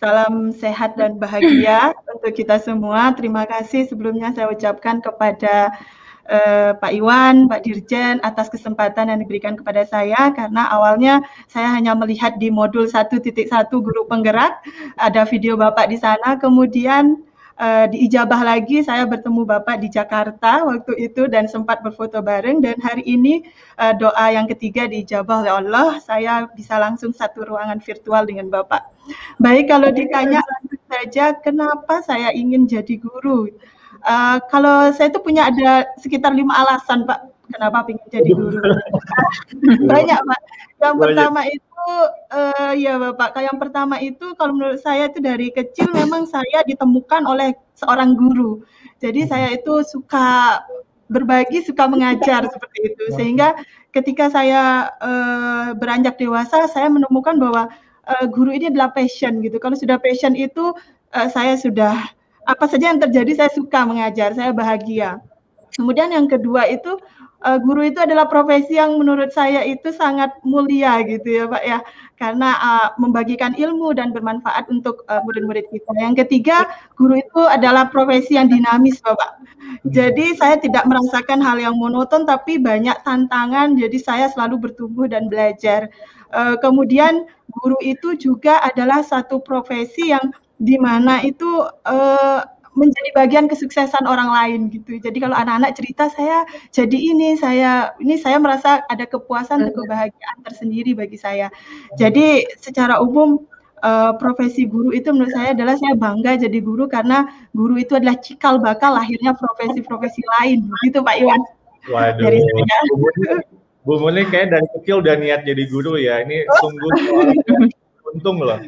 Salam sehat dan bahagia untuk kita semua. Terima kasih sebelumnya saya ucapkan kepada Pak Iwan, Pak Dirjen atas kesempatan yang diberikan kepada saya, karena awalnya saya hanya melihat di modul 1.1 guru penggerak, ada video Bapak di sana, kemudian diijabah lagi, saya bertemu Bapak di Jakarta waktu itu dan sempat berfoto bareng, dan hari ini doa yang ketiga diijabah oleh Allah, saya bisa langsung satu ruangan virtual dengan Bapak. Baik, kalau ditanya langsung saja kenapa saya ingin jadi guru, kalau saya itu punya ada sekitar 5 alasan Pak kenapa ingin jadi guru. Banyak Pak. Yang pertama itu ya Bapak, yang pertama itu kalau menurut saya itu dari kecil memang saya ditemukan oleh seorang guru. Jadi saya itu suka berbagi, suka mengajar seperti itu. Sehingga ketika saya beranjak dewasa, saya menemukan bahwa guru ini adalah passion gitu. Kalau sudah passion itu saya sudah apa saja yang terjadi saya suka mengajar, saya bahagia. Kemudian yang kedua itu guru itu adalah profesi yang menurut saya itu sangat mulia gitu ya Pak ya, karena membagikan ilmu dan bermanfaat untuk murid-murid kita. Yang ketiga, guru itu adalah profesi yang dinamis Bapak. Jadi saya tidak merasakan hal yang monoton tapi banyak tantangan, jadi saya selalu bertumbuh dan belajar. Kemudian guru itu juga adalah satu profesi yang di mana itu menjadi bagian kesuksesan orang lain gitu. Jadi kalau anak-anak cerita saya jadi ini saya merasa ada kepuasan dan kebahagiaan tersendiri bagi saya. Jadi secara umum profesi guru itu menurut saya adalah saya bangga jadi guru karena guru itu adalah cikal bakal lahirnya profesi-profesi lain. Gitu Pak Iwan. Waduh. Dari saya. Bu Murni kayak dari kecil udah niat jadi guru ya. Ini sungguh untung loh,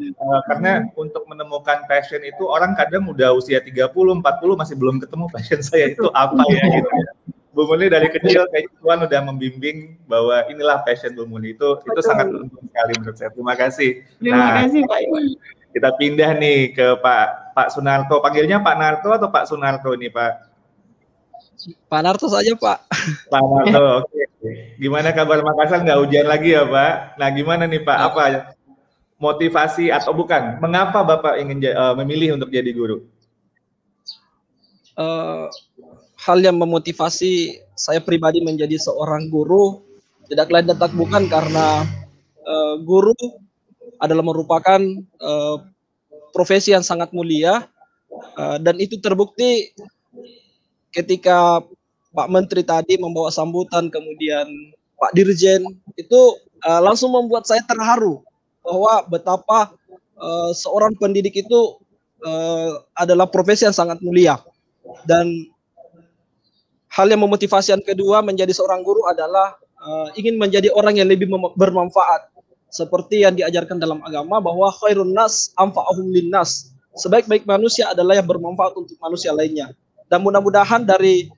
karena untuk menemukan passion itu orang kadang udah usia 30, 40 masih belum ketemu passion saya itu apa ya gitu. Bu Murni dari kecil kayak Tuhan udah membimbing bahwa inilah passion Bu Murni, itu sangat untung sekali menurut saya. Terima kasih. Terima kasih Pak Iwan. Kita pindah nih ke Pak Sunarto. Panggilnya Pak Narto atau Pak Sunarto nih Pak? Pak Narto saja Pak. Pak Narto, oke. Gimana kabar Makassar? Nggak hujan lagi ya Pak? Nah gimana nih Pak? Apa motivasi atau bukan? Mengapa Bapak ingin memilih untuk jadi guru? Hal yang memotivasi saya pribadi menjadi seorang guru tidak lain dan tak bukan karena guru adalah merupakan profesi yang sangat mulia dan itu terbukti ketika Pak Menteri tadi membawa sambutan, kemudian Pak Dirjen itu langsung membuat saya terharu bahwa betapa seorang pendidik itu adalah profesi yang sangat mulia. Dan hal yang memotivasi yang kedua menjadi seorang guru adalah ingin menjadi orang yang lebih bermanfaat. Seperti yang diajarkan dalam agama bahwa khairun nas anfa'uhum linnas. Sebaik-baik manusia adalah yang bermanfaat untuk manusia lainnya. Dan mudah-mudahan dari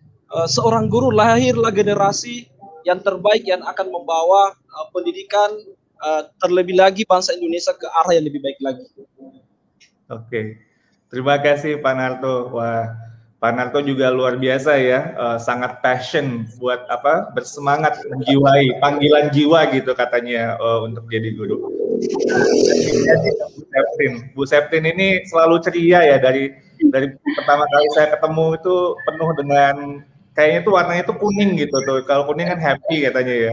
seorang guru lahirlah generasi yang terbaik yang akan membawa pendidikan terlebih lagi bangsa Indonesia ke arah yang lebih baik lagi. Oke, terima kasih Pak Narto. Wah, Pak Narto juga luar biasa ya, sangat passion buat bersemangat menjiwai panggilan jiwa gitu katanya untuk jadi guru. Bu Septin ini selalu ceria ya, dari pertama kali saya ketemu itu penuh dengan kayaknya tuh warnanya tuh kuning gitu tuh. Kalau kuning kan happy katanya ya.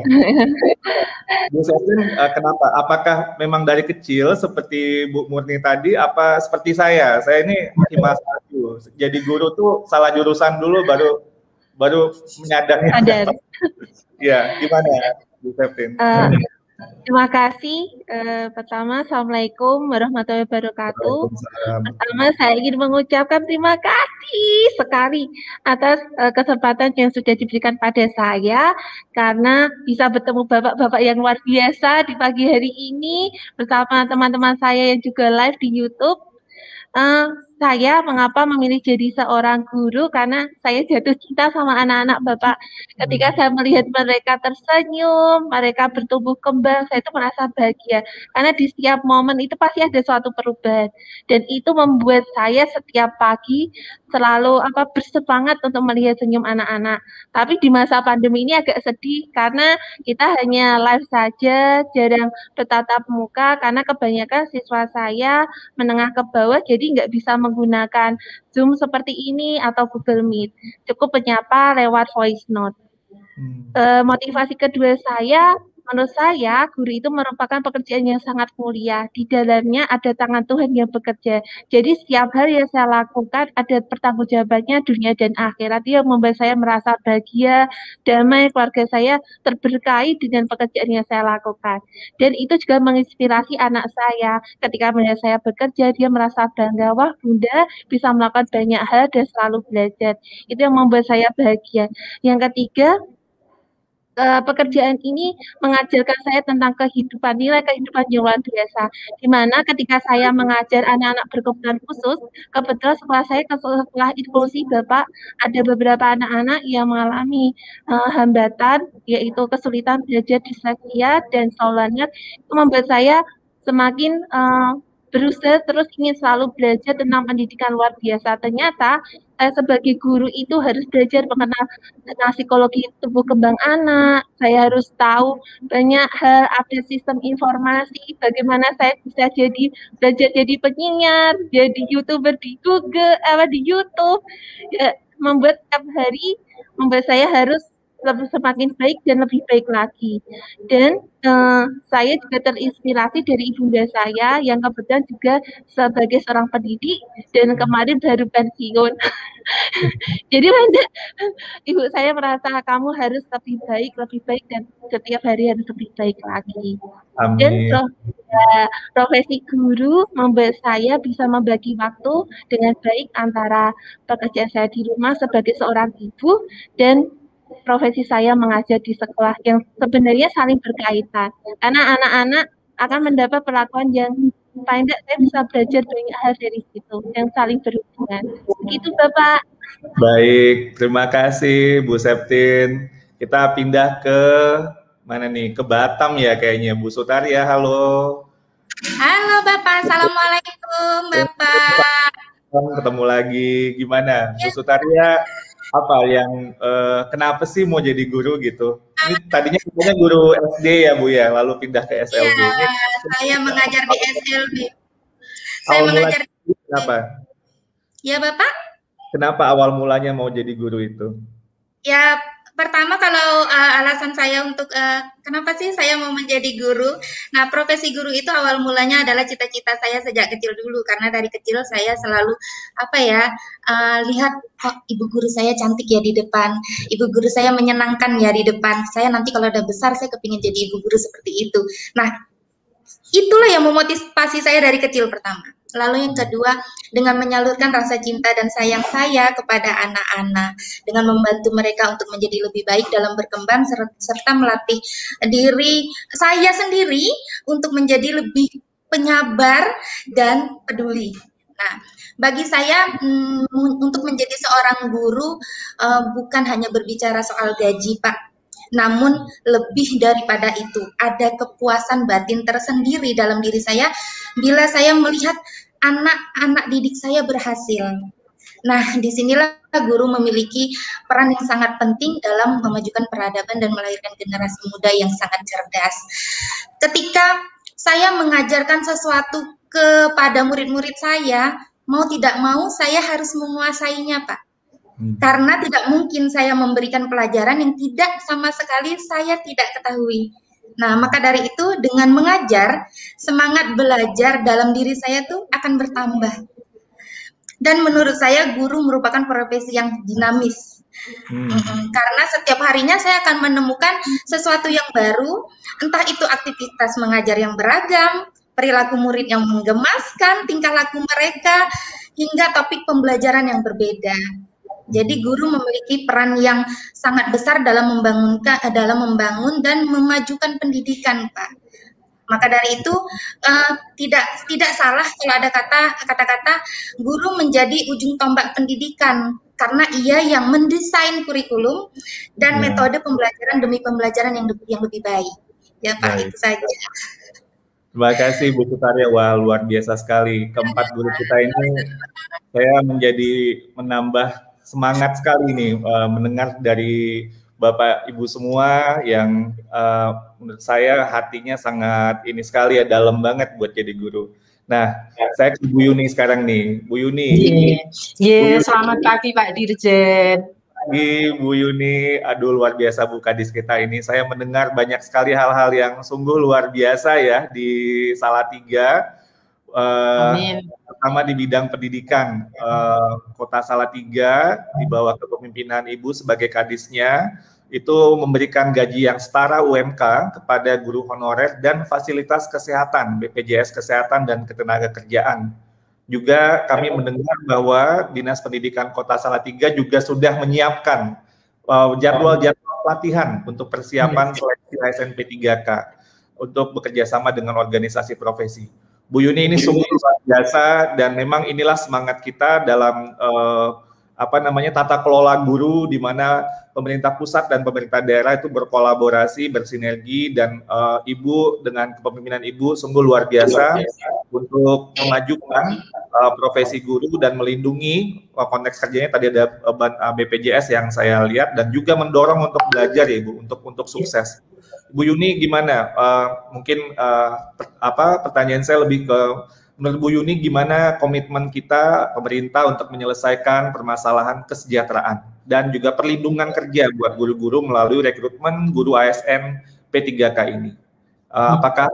Bu Septin, kenapa? Apakah memang dari kecil seperti Bu Murni tadi, apa seperti saya? Saya ini Himas Aju. Jadi guru tuh salah jurusan dulu baru menyadari. Ya, gimana Bu Septin? Terima kasih. Pertama, Assalamualaikum warahmatullahi wabarakatuh. Pertama, saya ingin mengucapkan terima kasih sekali atas kesempatan yang sudah diberikan pada saya, karena bisa bertemu bapak-bapak yang luar biasa di pagi hari ini bersama teman-teman saya yang juga live di YouTube. Saya mengapa memilih jadi seorang guru, karena saya jatuh cinta sama anak-anak Bapak. Ketika saya melihat mereka tersenyum, mereka bertumbuh kembang, saya itu merasa bahagia. Karena di setiap momen itu pasti ada suatu perubahan. Dan itu membuat saya setiap pagi selalu bersemangat untuk melihat senyum anak-anak. Tapi di masa pandemi ini agak sedih, karena kita hanya live saja, jarang bertatap muka, karena kebanyakan siswa saya menengah ke bawah, jadi nggak bisa menggunakan Zoom seperti ini atau Google Meet. Cukup menyapa lewat voice note. Motivasi kedua saya, menurut saya guru itu merupakan pekerjaan yang sangat mulia. Di dalamnya ada tangan Tuhan yang bekerja. Jadi setiap hal yang saya lakukan ada pertanggungjawabannya dunia dan akhirat. Itu yang membuat saya merasa bahagia, damai, keluarga saya terberkahi dengan pekerjaan yang saya lakukan. Dan itu juga menginspirasi anak saya. Ketika melihat saya bekerja, dia merasa bangga. Wah, Bunda bisa melakukan banyak hal dan selalu belajar. Itu yang membuat saya bahagia. Yang ketiga, pekerjaan ini mengajarkan saya tentang kehidupan, nilai kehidupan yang luar biasa. Di mana ketika saya mengajar anak-anak berkebutuhan khusus, kebetulan sekolah saya ke sekolah inklusi Bapak, ada beberapa anak-anak yang mengalami hambatan, yaitu kesulitan belajar, disleksia, dan saulannya. Itu membuat saya semakin berusaha terus ingin selalu belajar tentang pendidikan luar biasa. Ternyata saya sebagai guru itu harus belajar mengenal tentang psikologi tumbuh kembang anak. Saya harus tahu banyak hal, update sistem informasi, bagaimana saya bisa belajar jadi penyiar, jadi YouTuber di Google, di YouTube. Ya, membuat setiap hari membuat saya harus semakin baik dan lebih baik lagi. Dan saya juga terinspirasi dari ibunda saya yang kebetulan juga sebagai seorang pendidik dan kemarin baru pensiun. Jadi ibu saya merasa kamu harus lebih baik dan setiap hari harus lebih baik lagi. Amin. Dan profesi guru membuat saya bisa membagi waktu dengan baik antara pekerjaan saya di rumah sebagai seorang ibu dan profesi saya mengajar di sekolah yang sebenarnya saling berkaitan. Karena anak-anak akan mendapat perlakuan yang paling tidak saya bisa belajar banyak hal dari situ yang saling berhubungan. Begitu Bapak. Baik, terima kasih Bu Septin. Kita pindah ke mana nih? Ke Batam ya kayaknya. Bu Sutaria, halo. Halo Bapak, Assalamualaikum Bapak. Ketemu lagi. Gimana? Bu Sutaria, apa yang kenapa sih mau jadi guru gitu? Ini tadinya guru SD ya Bu ya, lalu pindah ke SLB. Iya, saya mengajar di SLB. Saya Awal mengajar. Kenapa? Ya Bapak? Kenapa awal mulanya mau jadi guru itu? Ya pertama kalau alasan saya untuk kenapa sih saya mau menjadi guru? Nah, profesi guru itu awal mulanya adalah cita-cita saya sejak kecil dulu, karena dari kecil saya selalu lihat kok ibu guru saya cantik ya di depan, ibu guru saya menyenangkan ya di depan. Saya nanti kalau udah besar saya kepingin jadi ibu guru seperti itu. Nah, itulah yang memotivasi saya dari kecil pertama. Lalu yang kedua, dengan menyalurkan rasa cinta dan sayang saya kepada anak-anak, dengan membantu mereka untuk menjadi lebih baik dalam berkembang, serta melatih diri saya sendiri untuk menjadi lebih penyabar dan peduli. Nah, bagi saya untuk menjadi seorang guru bukan hanya berbicara soal gaji, Pak. Namun lebih daripada itu, ada kepuasan batin tersendiri dalam diri saya bila saya melihat anak-anak didik saya berhasil. Nah, disinilah guru memiliki peran yang sangat penting dalam memajukan peradaban dan melahirkan generasi muda yang sangat cerdas. Ketika saya mengajarkan sesuatu kepada murid-murid saya, mau tidak mau saya harus menguasainya, Pak. Karena tidak mungkin saya memberikan pelajaran yang tidak sama sekali saya tidak ketahui. Nah, maka dari itu dengan mengajar, semangat belajar dalam diri saya tuh akan bertambah. Dan menurut saya guru merupakan profesi yang dinamis. Karena setiap harinya saya akan menemukan sesuatu yang baru, entah itu aktivitas mengajar yang beragam, perilaku murid yang menggemaskan, tingkah laku mereka, hingga topik pembelajaran yang berbeda. Jadi guru memiliki peran yang sangat besar dalam membangun dan memajukan pendidikan, Pak. Maka dari itu tidak salah kalau ada kata-kata guru menjadi ujung tombak pendidikan, karena ia yang mendesain kurikulum dan metode pembelajaran demi pembelajaran yang lebih baik. Ya Pak, itu saja. Terima kasih Bu Sutaria, wah luar biasa sekali. Keempat guru kita ini saya menambah semangat sekali nih mendengar dari Bapak Ibu semua yang menurut saya hatinya sangat ini sekali ya, dalam banget buat jadi guru. Nah, saya ke Bu Yuni sekarang nih. Bu Yuni. Selamat pagi Pak Dirjen. Pagi Bu Yuni, aduh luar biasa Bu Kadis kita ini. Saya mendengar banyak sekali hal-hal yang sungguh luar biasa ya di Salatiga. Pertama di bidang pendidikan, Kota Salatiga di bawah kepemimpinan Ibu sebagai kadisnya itu memberikan gaji yang setara UMK kepada guru honorer dan fasilitas kesehatan, BPJS Kesehatan dan Ketenagakerjaan. Juga kami mendengar bahwa Dinas Pendidikan Kota Salatiga juga sudah menyiapkan jadwal-jadwal pelatihan untuk persiapan seleksi ASN P3K untuk bekerja sama dengan organisasi profesi. Bu Yuni ini sungguh luar biasa dan memang inilah semangat kita dalam tata kelola guru, di mana pemerintah pusat dan pemerintah daerah itu berkolaborasi, bersinergi, dan Ibu dengan kepemimpinan Ibu sungguh luar biasa untuk memajukan profesi guru dan melindungi konteks kerjanya. Tadi ada BPJS yang saya lihat, dan juga mendorong untuk belajar ya Ibu, untuk sukses. Bu Yuni gimana? Mungkin pertanyaan saya lebih ke, menurut Bu Yuni gimana komitmen kita pemerintah untuk menyelesaikan permasalahan kesejahteraan dan juga perlindungan kerja buat guru-guru melalui rekrutmen guru ASN P3K ini? Apakah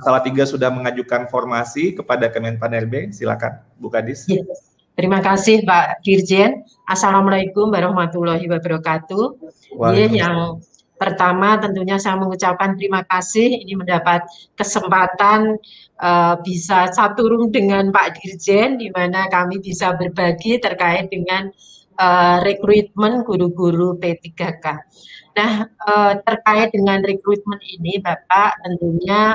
Salatiga sudah mengajukan formasi kepada Kemenpan-RB? Silakan, Bu Kadis. Ya. Terima kasih Pak Dirjen. Assalamualaikum warahmatullahi wabarakatuh. Yang pertama tentunya saya mengucapkan terima kasih ini mendapat kesempatan bisa satu room dengan Pak Dirjen, di mana kami bisa berbagi terkait dengan rekrutmen guru-guru P3K. Nah, terkait dengan rekrutmen ini Bapak, tentunya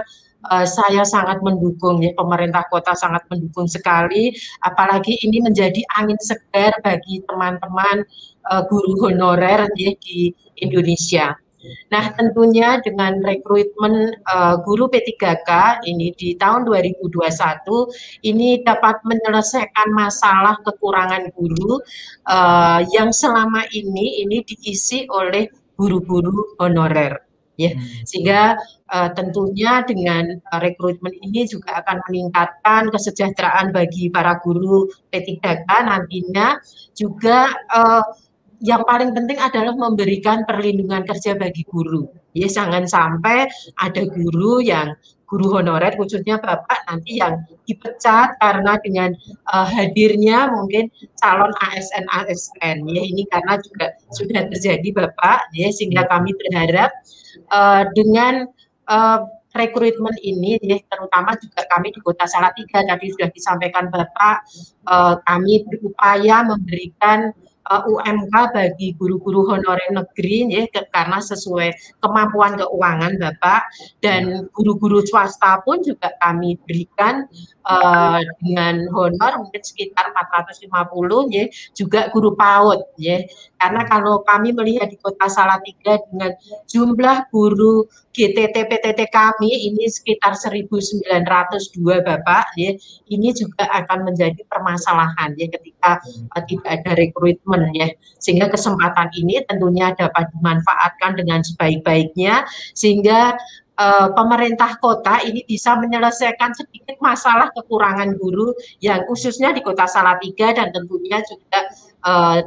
saya sangat mendukung ya, pemerintah kota sangat mendukung sekali, apalagi ini menjadi angin segar bagi teman-teman guru honorer ya, di Indonesia. Nah, tentunya dengan rekrutmen guru P3K ini di tahun 2021 ini dapat menyelesaikan masalah kekurangan guru yang selama ini diisi oleh guru-guru honorer ya, sehingga tentunya dengan rekrutmen ini juga akan meningkatkan kesejahteraan bagi para guru P3K nantinya. Juga yang paling penting adalah memberikan perlindungan kerja bagi guru. Ya, jangan sampai ada guru honorer, khususnya Bapak nanti yang dipecat karena dengan hadirnya mungkin calon ASN. Ya, ini karena juga sudah terjadi Bapak. Ya, sehingga kami berharap dengan rekrutmen ini, ya, terutama juga kami di Kota Salatiga tadi sudah disampaikan Bapak, kami berupaya memberikan UMK bagi guru-guru honorer negeri ya, karena sesuai kemampuan keuangan Bapak, dan guru-guru swasta pun juga kami berikan dengan honor mungkin sekitar 450 ya, juga guru PAUD ya. Karena kalau kami melihat di Kota Salatiga dengan jumlah guru GTT PTT kami ini sekitar 1.902 Bapak ya, ini juga akan menjadi permasalahan ya ketika tidak ada rekrutmen ya, sehingga kesempatan ini tentunya dapat dimanfaatkan dengan sebaik-baiknya, sehingga pemerintah kota ini bisa menyelesaikan sedikit masalah kekurangan guru yang khususnya di Kota Salatiga, dan tentunya juga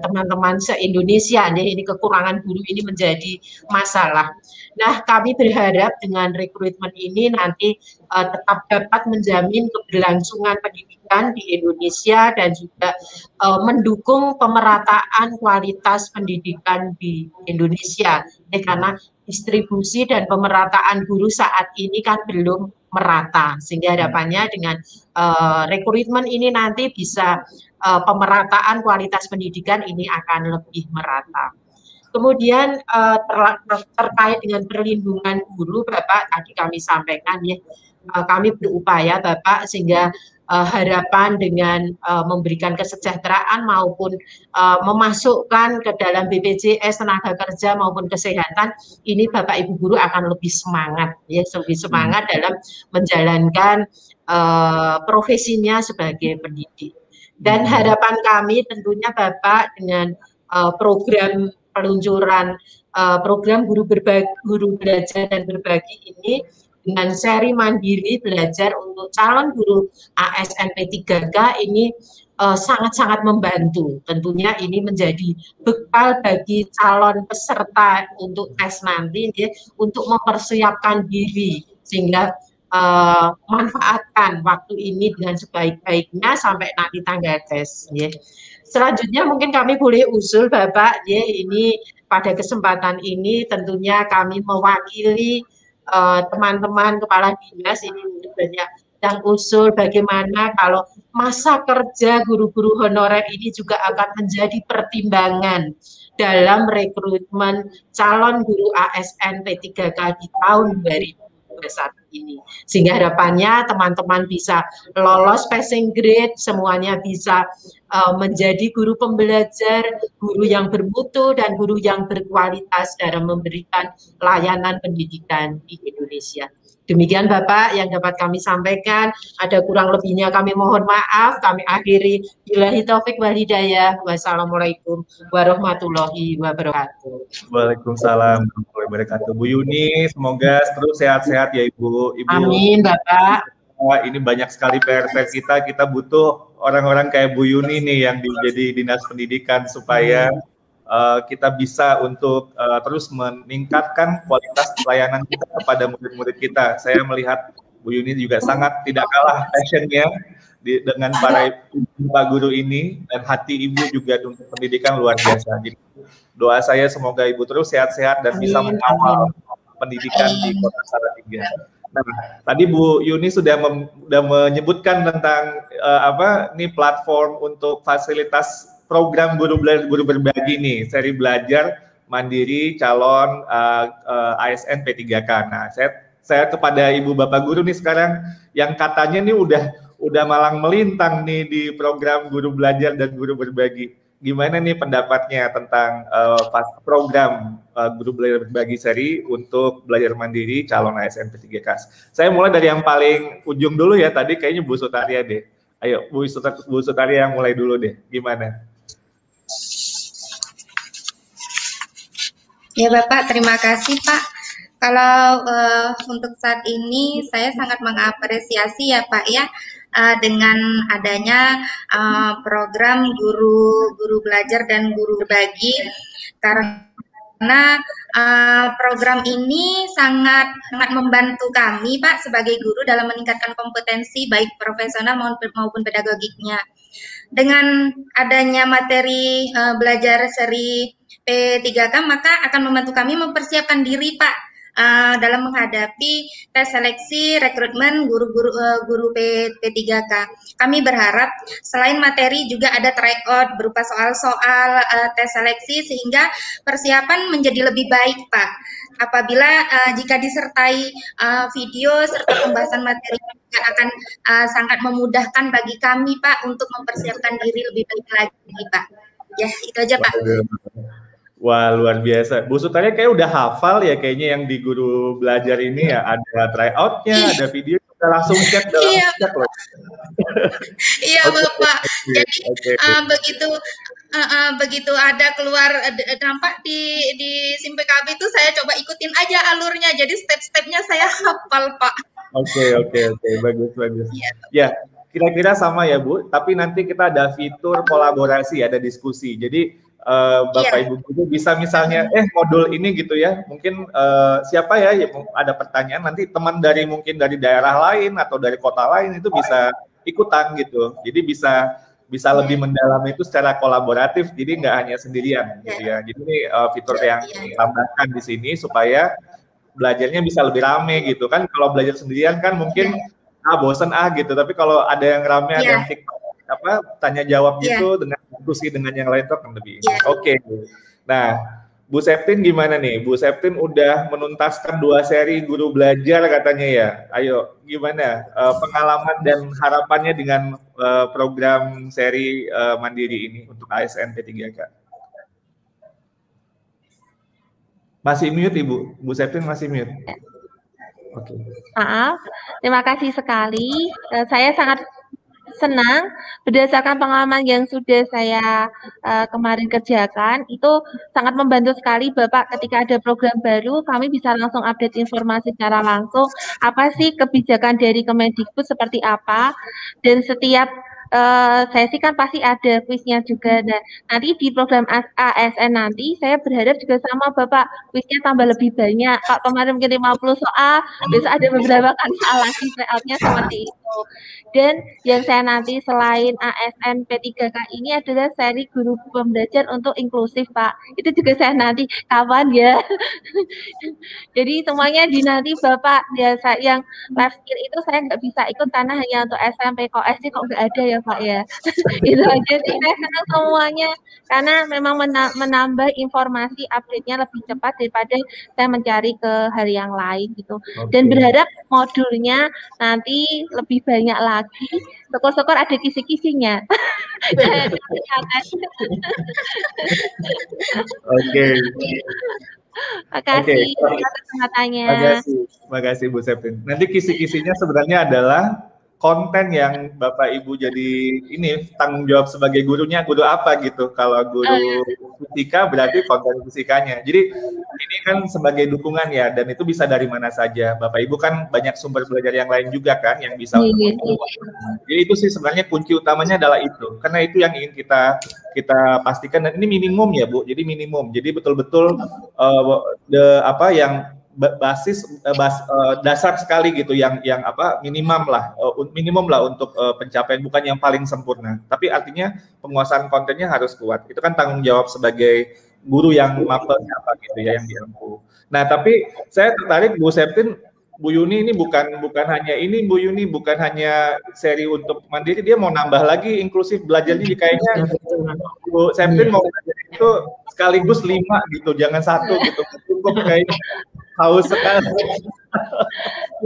teman-teman se-Indonesia ya, ini kekurangan guru ini menjadi masalah. Nah, kami berharap dengan rekrutmen ini nanti tetap dapat menjamin keberlangsungan pendidikan di Indonesia dan juga mendukung pemerataan kualitas pendidikan di Indonesia. Karena distribusi dan pemerataan guru saat ini kan belum merata, sehingga harapannya dengan rekrutmen ini nanti bisa pemerataan kualitas pendidikan ini akan lebih merata. Kemudian terkait dengan perlindungan guru Bapak, tadi kami sampaikan ya, kami berupaya Bapak sehingga harapan dengan memberikan kesejahteraan maupun memasukkan ke dalam BPJS tenaga kerja maupun kesehatan, ini Bapak Ibu guru akan lebih semangat ya, lebih semangat dalam menjalankan profesinya sebagai pendidik. Dan harapan kami tentunya Bapak dengan program peluncuran program guru belajar dan berbagi ini, dengan seri mandiri belajar untuk calon guru ASN P3K ini sangat-sangat membantu. Tentunya ini menjadi bekal bagi calon peserta untuk tes nanti ya, untuk mempersiapkan diri, sehingga manfaatkan waktu ini dengan sebaik-baiknya sampai nanti tanggal tes ya. Selanjutnya mungkin kami boleh usul Bapak ya, ini pada kesempatan ini tentunya kami mewakili teman-teman kepala dinas ini banyak yang usul bagaimana kalau masa kerja guru-guru honorer ini juga akan menjadi pertimbangan dalam rekrutmen calon guru ASN P3K di tahun 2021 ini. Sehingga harapannya teman-teman bisa lolos passing grade, semuanya bisa menjadi guru pembelajar, guru yang bermutu dan guru yang berkualitas dalam memberikan layanan pendidikan di Indonesia. Demikian Bapak yang dapat kami sampaikan. Ada kurang lebihnya kami mohon maaf. Kami akhiri. Billahi taufik wal hidayah. Wassalamualaikum warahmatullahi wabarakatuh. Waalaikumsalam warahmatullahi wabarakatuh. Bu Yuni, semoga terus sehat-sehat ya Ibu. Amin Bapak. Ini banyak sekali PR-PR kita butuh orang-orang kayak Bu Yuni nih yang jadi dinas pendidikan supaya kita bisa untuk terus meningkatkan kualitas pelayanan kita kepada murid-murid kita. Saya melihat Bu Yuni juga sangat tidak kalah passionnya dengan para Pak Guru ini, dan hati Ibu juga untuk pendidikan luar biasa. Jadi doa saya semoga Ibu terus sehat-sehat dan bisa mengawal pendidikan di Kota Salatiga. Nah, tadi Bu Yuni sudah menyebutkan tentang nih platform untuk fasilitas program guru berbagi nih, seri belajar mandiri calon ASN P3K. Nah, saya kepada Ibu Bapak Guru nih sekarang yang katanya nih udah malang melintang nih di program guru belajar dan guru berbagi. Gimana nih pendapatnya tentang program guru belajar berbagi seri untuk belajar mandiri calon ASN P3K? Saya mulai dari yang paling ujung dulu ya, tadi kayaknya Bu Sutaria deh. Ayo Bu Sutaria yang mulai dulu deh, gimana? Ya Bapak, terima kasih Pak. Kalau untuk saat ini saya sangat mengapresiasi ya Pak ya, dengan adanya program guru belajar dan guru berbagi, karena program ini sangat membantu kami Pak sebagai guru dalam meningkatkan kompetensi baik profesional maupun pedagogiknya. Dengan adanya materi belajar seri P3K, maka akan membantu kami mempersiapkan diri Pak dalam menghadapi tes seleksi rekrutmen guru P3K. Kami berharap selain materi juga ada tryout berupa soal-soal tes seleksi sehingga persiapan menjadi lebih baik Pak. Apabila jika disertai video serta pembahasan materi akan sangat memudahkan bagi kami Pak untuk mempersiapkan diri lebih baik lagi Pak. Ya, itu aja Pak. Wah, luar biasa. Bu Sutaria kayak udah hafal ya kayaknya yang di guru belajar ini ya, ada tryout-nya, ada video, kita langsung cek dalam cek loh. Iya Bapak. Jadi begitu ada keluar dampak di SIM PKB itu saya coba ikutin aja alurnya. Jadi step-stepnya saya hafal Pak. Oke, bagus. Ya, kira-kira sama ya Bu, tapi nanti kita ada fitur kolaborasi, ada diskusi. Jadi Bapak Ibu Guru bisa misalnya modul ini gitu ya, mungkin siapa ya ada pertanyaan, nanti teman mungkin dari daerah lain atau dari kota lain itu bisa ikutan gitu. Jadi bisa lebih mendalam itu secara kolaboratif, jadi nggak hanya sendirian gitu ya. Jadi ini fitur yang ditambahkan di sini supaya belajarnya bisa lebih rame gitu kan. Kalau belajar sendirian kan mungkin bosan gitu, tapi kalau ada yang rame, ada yang TikTok tanya jawab gitu dengan diskusi dengan yang lain tuh akan lebih. Oke. Nah, Bu Septin gimana nih? Bu Septin udah menuntaskan 2 seri guru belajar katanya ya. Ayo, gimana pengalaman dan harapannya dengan program seri mandiri ini untuk ASN P3K? Masih mute Ibu? Bu Septin masih mute? Oke. Maaf, terima kasih sekali. Saya sangat senang berdasarkan pengalaman yang sudah saya kemarin kerjakan, itu sangat membantu sekali Bapak. Ketika ada program baru, kami bisa langsung update informasi secara langsung, apa sih kebijakan dari Kemendikbud seperti apa, dan setiap sesi kan pasti ada kuisnya juga. Nah, nanti di program ASN nanti saya berharap juga sama Bapak, kuisnya tambah lebih banyak. Kalau kemarin mungkin 50 soal, besok ada beberapa kali soal lagi tryout-nya seperti itu. Dan yang saya nanti selain ASN P3K ini adalah seri guru pembelajar untuk inklusif, Pak. Itu juga saya nanti kapan ya. Jadi semuanya dinanti Bapak biasa yang life skill itu saya nggak bisa ikut karena hanya untuk SMP KOS kok nggak ada ya Pak ya. Itu aja sih, saya senang semuanya karena memang menambah informasi update-nya lebih cepat daripada saya mencari ke hal yang lain gitu. Dan berharap modulnya nanti lebih banyak lagi. Syukur-syukur ada kisi-kisinya. Oke. Makasih atas kesempatannya. Makasih Bu Septin. Nanti kisi-kisinya sebenarnya adalah konten yang Bapak Ibu jadi ini tanggung jawab sebagai gurunya, guru apa gitu. Kalau guru fisika berarti konten fisikanya. Jadi ini kan sebagai dukungan ya, dan itu bisa dari mana saja. Bapak Ibu kan banyak sumber belajar yang lain juga kan yang bisa. Jadi itu sih sebenarnya kunci utamanya adalah itu. Karena itu yang ingin kita pastikan, dan ini minimum ya Bu. Jadi minimum. Jadi betul-betul yang dasar sekali gitu, yang minimum lah untuk pencapaian, bukan yang paling sempurna, tapi artinya penguasaan kontennya harus kuat. Itu kan tanggung jawab sebagai guru yang mapelnya apa gitu ya, yang diempu. Nah, tapi saya tertarik Bu Septin, Bu Yuni ini bukan hanya ini, Bu Yuni bukan hanya seri untuk mandiri, dia mau nambah lagi inklusif belajarnya. Kayaknya Bu Septin mau belajar itu sekaligus 5 gitu, jangan 1 gitu, cukup kayaknya. Haus sekali.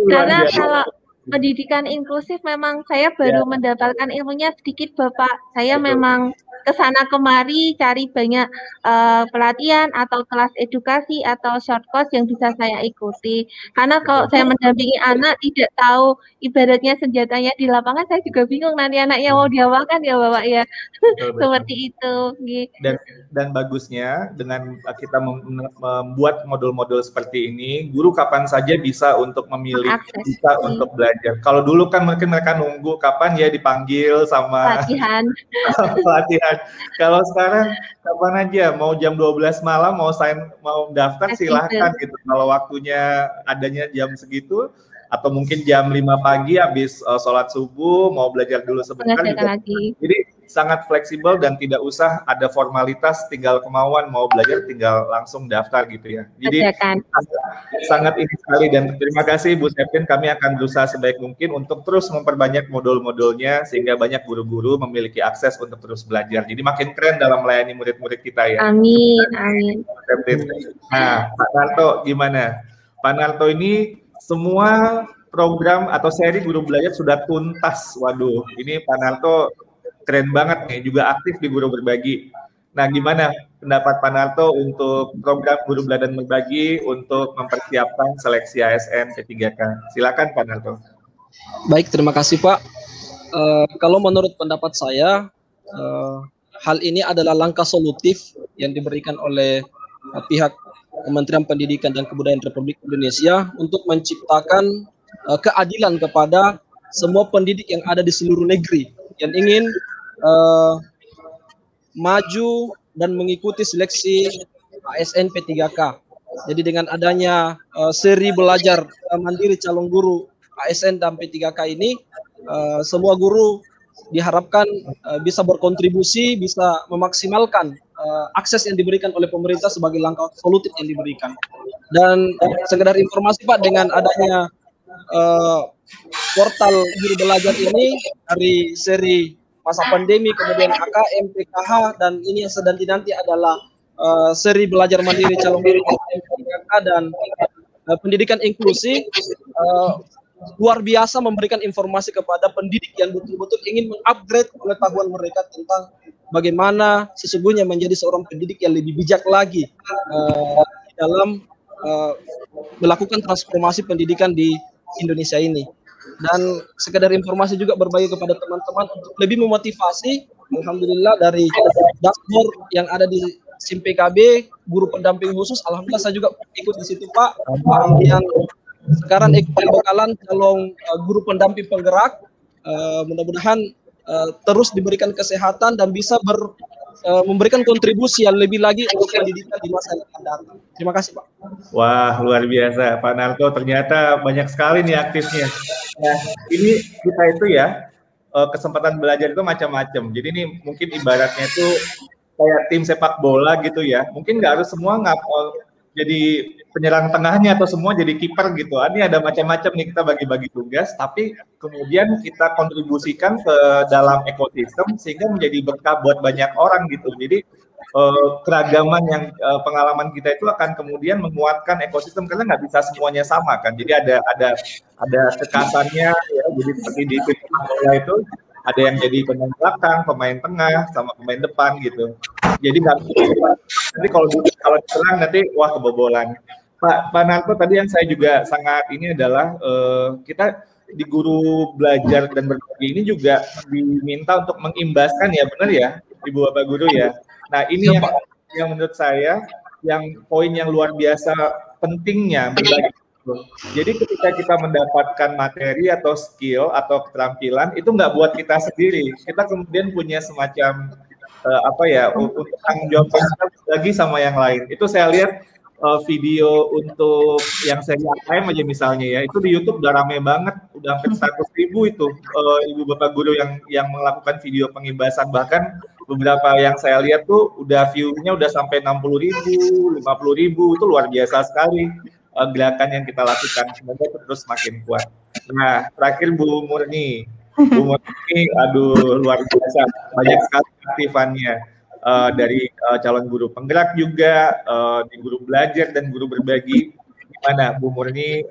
Karena kalau pendidikan inklusif memang saya baru mendapatkan ilmunya sedikit Bapak. Saya memang kesana kemari cari banyak pelatihan atau kelas edukasi atau short course yang bisa saya ikuti. Karena kalau saya mendampingi anak tidak tahu ibaratnya senjatanya di lapangan, saya juga bingung nanti anaknya mau diapakan ya Bapak ya. Seperti itu. Dan bagusnya dengan kita membuat modul-modul seperti ini, guru kapan saja bisa untuk memilih, bisa untuk belajar. Kalau dulu kan mungkin mereka nunggu kapan ya dipanggil sama pelatihan. Kalau sekarang kapan aja, mau jam 12 malam mau daftar silahkan gitu. Kalau waktunya adanya jam segitu, atau mungkin jam 5 pagi habis sholat subuh mau belajar dulu sebentar juga. Jadi sangat fleksibel dan tidak usah ada formalitas, tinggal kemauan mau belajar tinggal langsung daftar gitu ya. Jadi sangat ini sekali, dan terima kasih Bu Septin, kami akan berusaha sebaik mungkin untuk terus memperbanyak modul-modulnya sehingga banyak guru-guru memiliki akses untuk terus belajar. Jadi makin keren dalam melayani murid-murid kita ya. Amin, amin. Nah, Pak Narto gimana? Pak Narto ini semua program atau seri guru belajar sudah tuntas. Waduh, ini Pak Narto keren banget nih, juga aktif di Guru Berbagi. Nah, gimana pendapat Pak Narto untuk program Guru Belajar dan Berbagi untuk mempersiapkan seleksi ASN P3K? Silakan Pak Narto. Baik, terima kasih Pak. Kalau menurut pendapat saya, hal ini adalah langkah solutif yang diberikan oleh pihak Kementerian Pendidikan dan Kebudayaan Republik Indonesia untuk menciptakan keadilan kepada semua pendidik yang ada di seluruh negeri yang ingin maju dan mengikuti seleksi ASN P3K. Jadi dengan adanya seri belajar mandiri calon guru ASN dan P3K ini, semua guru diharapkan bisa berkontribusi, bisa memaksimalkan akses yang diberikan oleh pemerintah sebagai langkah solutif yang diberikan. Dan sekedar informasi Pak, dengan adanya portal guru belajar ini dari seri masa pandemi, kemudian AKM, PKH, dan ini yang sedang dinanti adalah seri belajar mandiri calon guru PKK dan pendidikan inklusi, luar biasa memberikan informasi kepada pendidik yang betul-betul ingin mengupgrade pengetahuan mereka tentang bagaimana sesungguhnya menjadi seorang pendidik yang lebih bijak lagi dalam melakukan transformasi pendidikan di Indonesia ini. Dan sekedar informasi juga berbagi kepada teman-teman untuk lebih memotivasi. Alhamdulillah dari dashboard yang ada di SIM PKB, guru pendamping khusus, alhamdulillah saya juga ikut di situ Pak. Yang sekarang ikut bekalan calon guru pendamping penggerak, mudah-mudahan terus diberikan kesehatan dan bisa memberikan kontribusi yang lebih lagi untuk pendidikan di masa yang akan datang. Terima kasih Pak. Wah, luar biasa Pak Narto, ternyata banyak sekali nih aktifnya. Nah, ini kita itu ya kesempatan belajar itu macam-macam. Jadi ini mungkin ibaratnya itu kayak tim sepak bola gitu ya. Mungkin nggak harus semua jadi penyerang tengahnya atau semua jadi kiper gitu. Ini ada macam-macam nih, kita bagi-bagi tugas, tapi kemudian kita kontribusikan ke dalam ekosistem sehingga menjadi berkah buat banyak orang gitu. Jadi keragaman yang pengalaman kita itu akan kemudian menguatkan ekosistem, karena nggak bisa semuanya sama kan. Jadi ada kekasannya ya. Jadi seperti di sepak bola itu ada yang jadi pemain belakang, pemain tengah, sama pemain depan gitu. Jadi nanti kalau diserang nanti wah kebobolan. Pak Narto, tadi yang saya juga sangat ini adalah kita di Guru Belajar dan Berbagi ini juga diminta untuk mengimbaskan ya, benar ya Ibu Bapak Guru ya. Nah ini yang menurut saya yang poin yang luar biasa pentingnya berbagi. Jadi ketika kita mendapatkan materi atau skill atau keterampilan itu nggak buat kita sendiri, kita kemudian punya semacam untuk tanggung jawab lagi sama yang lain. Itu saya lihat video untuk yang seri AKM aja misalnya ya, itu di YouTube udah rame banget, udah hampir 100.000 itu Ibu Bapak Guru yang melakukan video pengibasan. Bahkan beberapa yang saya lihat tuh udah view-nya udah sampai 60.000, 50.000, itu luar biasa sekali gerakan yang kita lakukan. Semoga terus makin kuat. Nah, terakhir Bu Murni. Bu Murni, aduh luar biasa, banyak sekali aktifannya dari calon guru penggerak juga, di Guru Belajar dan Guru Berbagi. Gimana Bu Murni,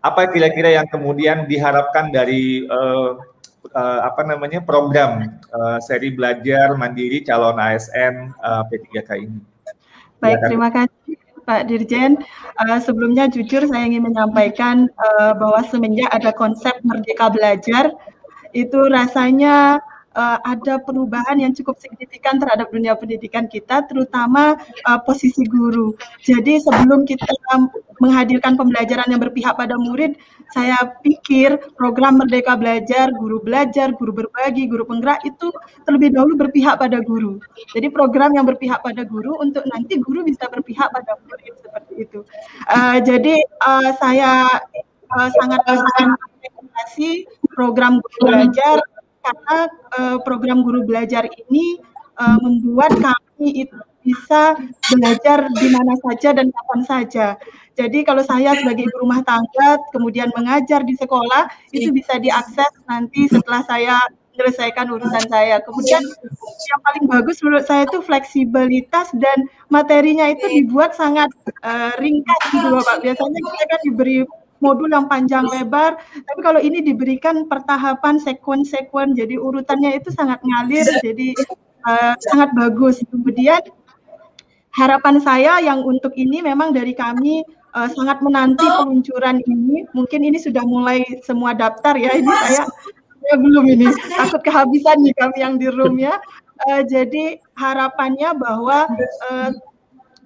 apa kira-kira yang kemudian diharapkan dari program seri belajar mandiri calon ASN P3K ini? Baik, terima kasih Pak Dirjen. Sebelumnya jujur saya ingin menyampaikan bahwa semenjak ada konsep Merdeka Belajar, itu rasanya ada perubahan yang cukup signifikan terhadap dunia pendidikan kita, terutama posisi guru. Jadi sebelum kita menghadirkan pembelajaran yang berpihak pada murid, saya pikir program Merdeka Belajar, Guru Berbagi, Guru Penggerak itu terlebih dahulu berpihak pada guru. Jadi program yang berpihak pada guru untuk nanti guru bisa berpihak pada murid seperti itu. Jadi saya sangat mengapresiasi program Guru Belajar, karena program Guru Belajar ini membuat kami itu bisa belajar di mana saja dan kapan saja. Jadi kalau saya sebagai ibu rumah tangga kemudian mengajar di sekolah, itu bisa diakses nanti setelah saya menyelesaikan urusan saya. Kemudian yang paling bagus menurut saya itu fleksibilitas dan materinya itu dibuat sangat ringkas gitu Bapak. Biasanya kita kan diberi modul yang panjang lebar, tapi kalau ini diberikan pertahapan, sekuen-sekuen, jadi urutannya itu sangat ngalir, jadi sangat bagus. Kemudian harapan saya yang untuk ini memang dari kami sangat menanti peluncuran ini. Mungkin ini sudah mulai semua daftar ya, ini saya belum ini, takut kehabisan nih kami yang di room ya. Jadi harapannya bahwa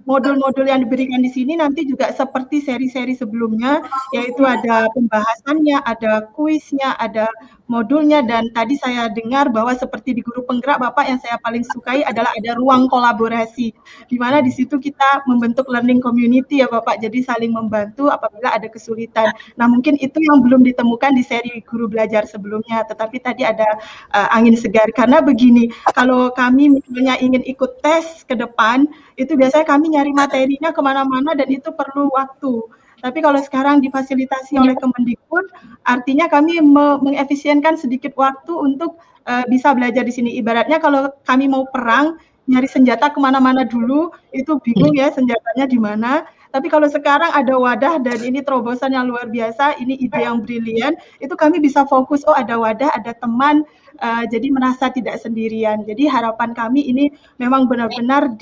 modul-modul yang diberikan di sini nanti juga seperti seri-seri sebelumnya, yaitu ada pembahasannya, ada kuisnya, ada modulnya, dan tadi saya dengar bahwa seperti di Guru Penggerak Bapak, yang saya paling sukai adalah ada ruang kolaborasi, di mana di situ kita membentuk learning community ya Bapak, jadi saling membantu apabila ada kesulitan. Nah mungkin itu yang belum ditemukan di seri Guru Belajar sebelumnya, tetapi tadi ada angin segar, karena begini, kalau kami misalnya ingin ikut tes ke depan, itu biasanya kami nyari materinya kemana-mana dan itu perlu waktu. Tapi kalau sekarang difasilitasi oleh Kemendikbud, artinya kami mengefisienkan sedikit waktu untuk bisa belajar di sini. Ibaratnya kalau kami mau perang, nyari senjata kemana-mana dulu, itu bingung ya senjatanya di mana. Tapi kalau sekarang ada wadah dan ini terobosan yang luar biasa, ini ide yang brilian, itu kami bisa fokus, oh ada wadah, ada teman, jadi merasa tidak sendirian. Jadi harapan kami ini memang benar-benar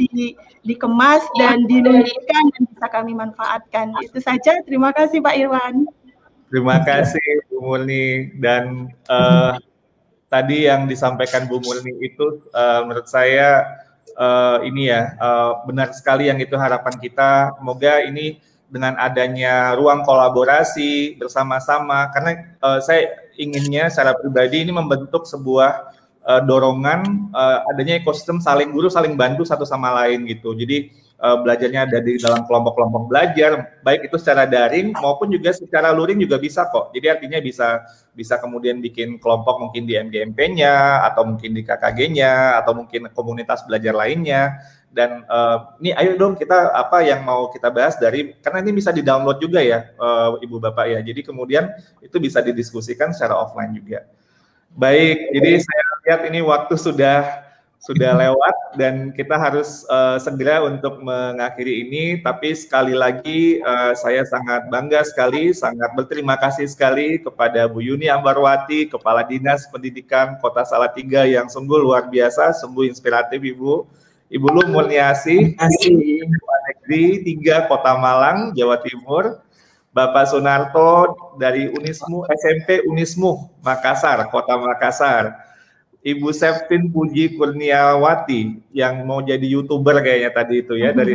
dikemas dan dilunjukkan dan bisa kami manfaatkan. Itu saja, terima kasih Pak Irwan. Terima kasih Bu Murni, dan tadi yang disampaikan Bu Murni itu menurut saya benar sekali, yang itu harapan kita. Semoga ini dengan adanya ruang kolaborasi bersama-sama, karena saya inginnya secara pribadi ini membentuk sebuah dorongan adanya ekosistem saling guru, saling bantu satu sama lain gitu. Jadi belajarnya ada di dalam kelompok-kelompok belajar, baik itu secara daring maupun juga secara luring juga bisa kok. Jadi artinya bisa kemudian bikin kelompok mungkin di MGMP-nya, atau mungkin di KKG-nya, atau mungkin komunitas belajar lainnya. Dan ini ayo dong kita apa yang mau kita bahas karena ini bisa di-download juga ya Ibu Bapak ya. Jadi kemudian itu bisa didiskusikan secara offline juga. Baik, jadi saya lihat ini waktu sudah lewat dan kita harus segera untuk mengakhiri ini. Tapi sekali lagi saya sangat bangga sekali, sangat berterima kasih sekali kepada Bu Yuni Ambarwati, Kepala Dinas Pendidikan Kota Salatiga yang sungguh luar biasa, sungguh inspiratif Ibu. Ibu Lu Murniasih, Negeri 3 Kota Malang, Jawa Timur. Bapak Sunarto dari Unismu, SMP Unismu Makassar, Kota Makassar. Ibu Septin Puji Kurniawati yang mau jadi YouTuber kayaknya tadi itu ya, dari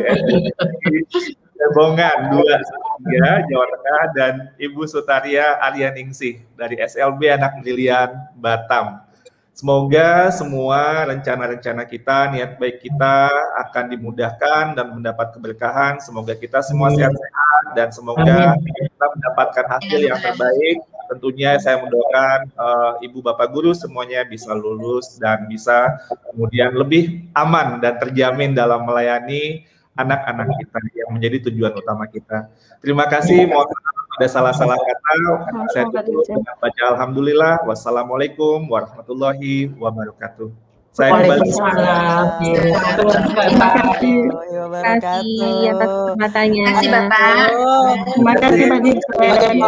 Lebongan 2 Jawa Tengah, dan Ibu Sutaria Aryaningsih dari SLB Anak Brilian Batam. Semoga semua rencana-rencana kita, niat baik kita akan dimudahkan dan mendapat keberkahan. Semoga kita semua sehat-sehat dan semoga kita mendapatkan hasil yang terbaik. Tentunya saya mendoakan Ibu Bapak Guru semuanya bisa lulus dan bisa kemudian lebih aman dan terjamin dalam melayani anak-anak kita yang menjadi tujuan utama kita. Terima kasih. Mohon maaf ada salah-salah kata. Saya tutup dengan baca alhamdulillah. Wassalamualaikum warahmatullahi wabarakatuh. Saya kembali. Terima kasih atas kesempatannya. Terima kasih Bapak. Terima kasih Pak Dirjen.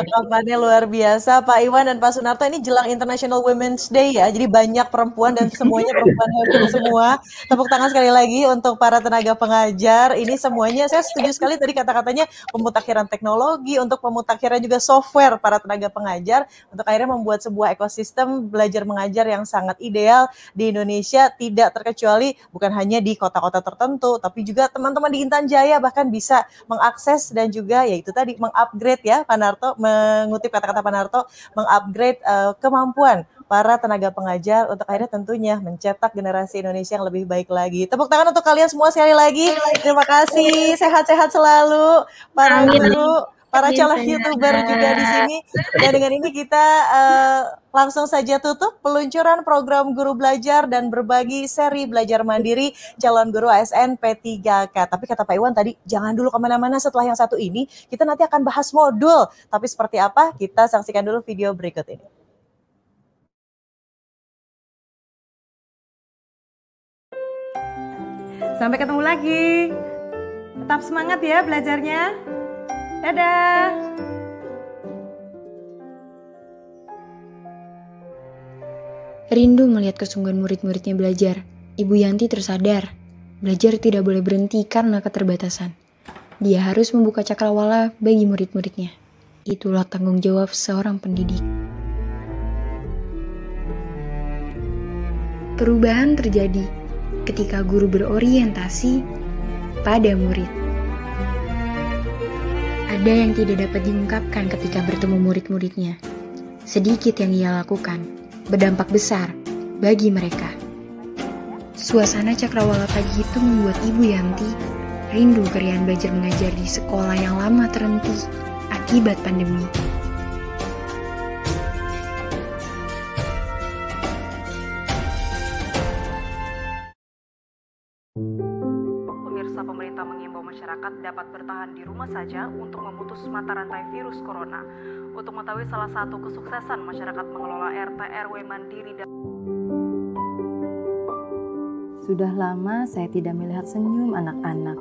Tanggapannya luar biasa Pak Iwan dan Pak Sunarto. Ini jelang International Women's Day ya, jadi banyak perempuan dan semuanya perempuan hebat semua. Tepuk tangan sekali lagi untuk para tenaga pengajar. Ini semuanya saya setuju sekali tadi kata-katanya, pemutakhiran teknologi, untuk pemutakhiran juga software para tenaga pengajar untuk akhirnya membuat sebuah ekosistem belajar mengajar yang sangat ideal di Indonesia, tidak terkecuali bukan hanya di kota-kota tertentu, tapi juga teman-teman di Intan Jaya bahkan bisa mengakses dan juga yaitu tadi mengupgrade ya Pak Narto, mengutip kata-kata Pak Narto, mengupgrade kemampuan para tenaga pengajar untuk akhirnya tentunya mencetak generasi Indonesia yang lebih baik lagi. Tepuk tangan untuk kalian semua sekali lagi. Terima kasih, sehat-sehat selalu para guru, para calon YouTuber juga di sini. Dan dengan ini kita langsung saja tutup peluncuran program Guru Belajar dan Berbagi seri Belajar Mandiri calon guru ASN P3K. Tapi kata Pak Iwan tadi, jangan dulu kemana-mana, setelah yang satu ini kita nanti akan bahas modul. Tapi seperti apa? Kita saksikan dulu video berikut ini. Sampai ketemu lagi. Tetap semangat ya belajarnya. Dadah. Rindu melihat kesungguhan murid-muridnya belajar. Ibu Yanti tersadar, belajar tidak boleh berhenti karena keterbatasan. Dia harus membuka cakrawala bagi murid-muridnya. Itulah tanggung jawab seorang pendidik. Perubahan terjadi ketika guru berorientasi pada murid. Ada yang tidak dapat diungkapkan ketika bertemu murid-muridnya. Sedikit yang ia lakukan berdampak besar bagi mereka. Suasana cakrawala pagi itu membuat Ibu Yanti rindu keriaan belajar mengajar di sekolah yang lama terhenti akibat pandemi. Pemirsa, pemerintah mengimbau masyarakat dapat bertahan di rumah saja untuk memutus mata rantai virus corona. Untuk mengetahui salah satu kesuksesan masyarakat mengelola RT RW mandiri dan sudah lama saya tidak melihat senyum anak-anak.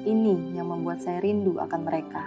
Ini yang membuat saya rindu akan mereka.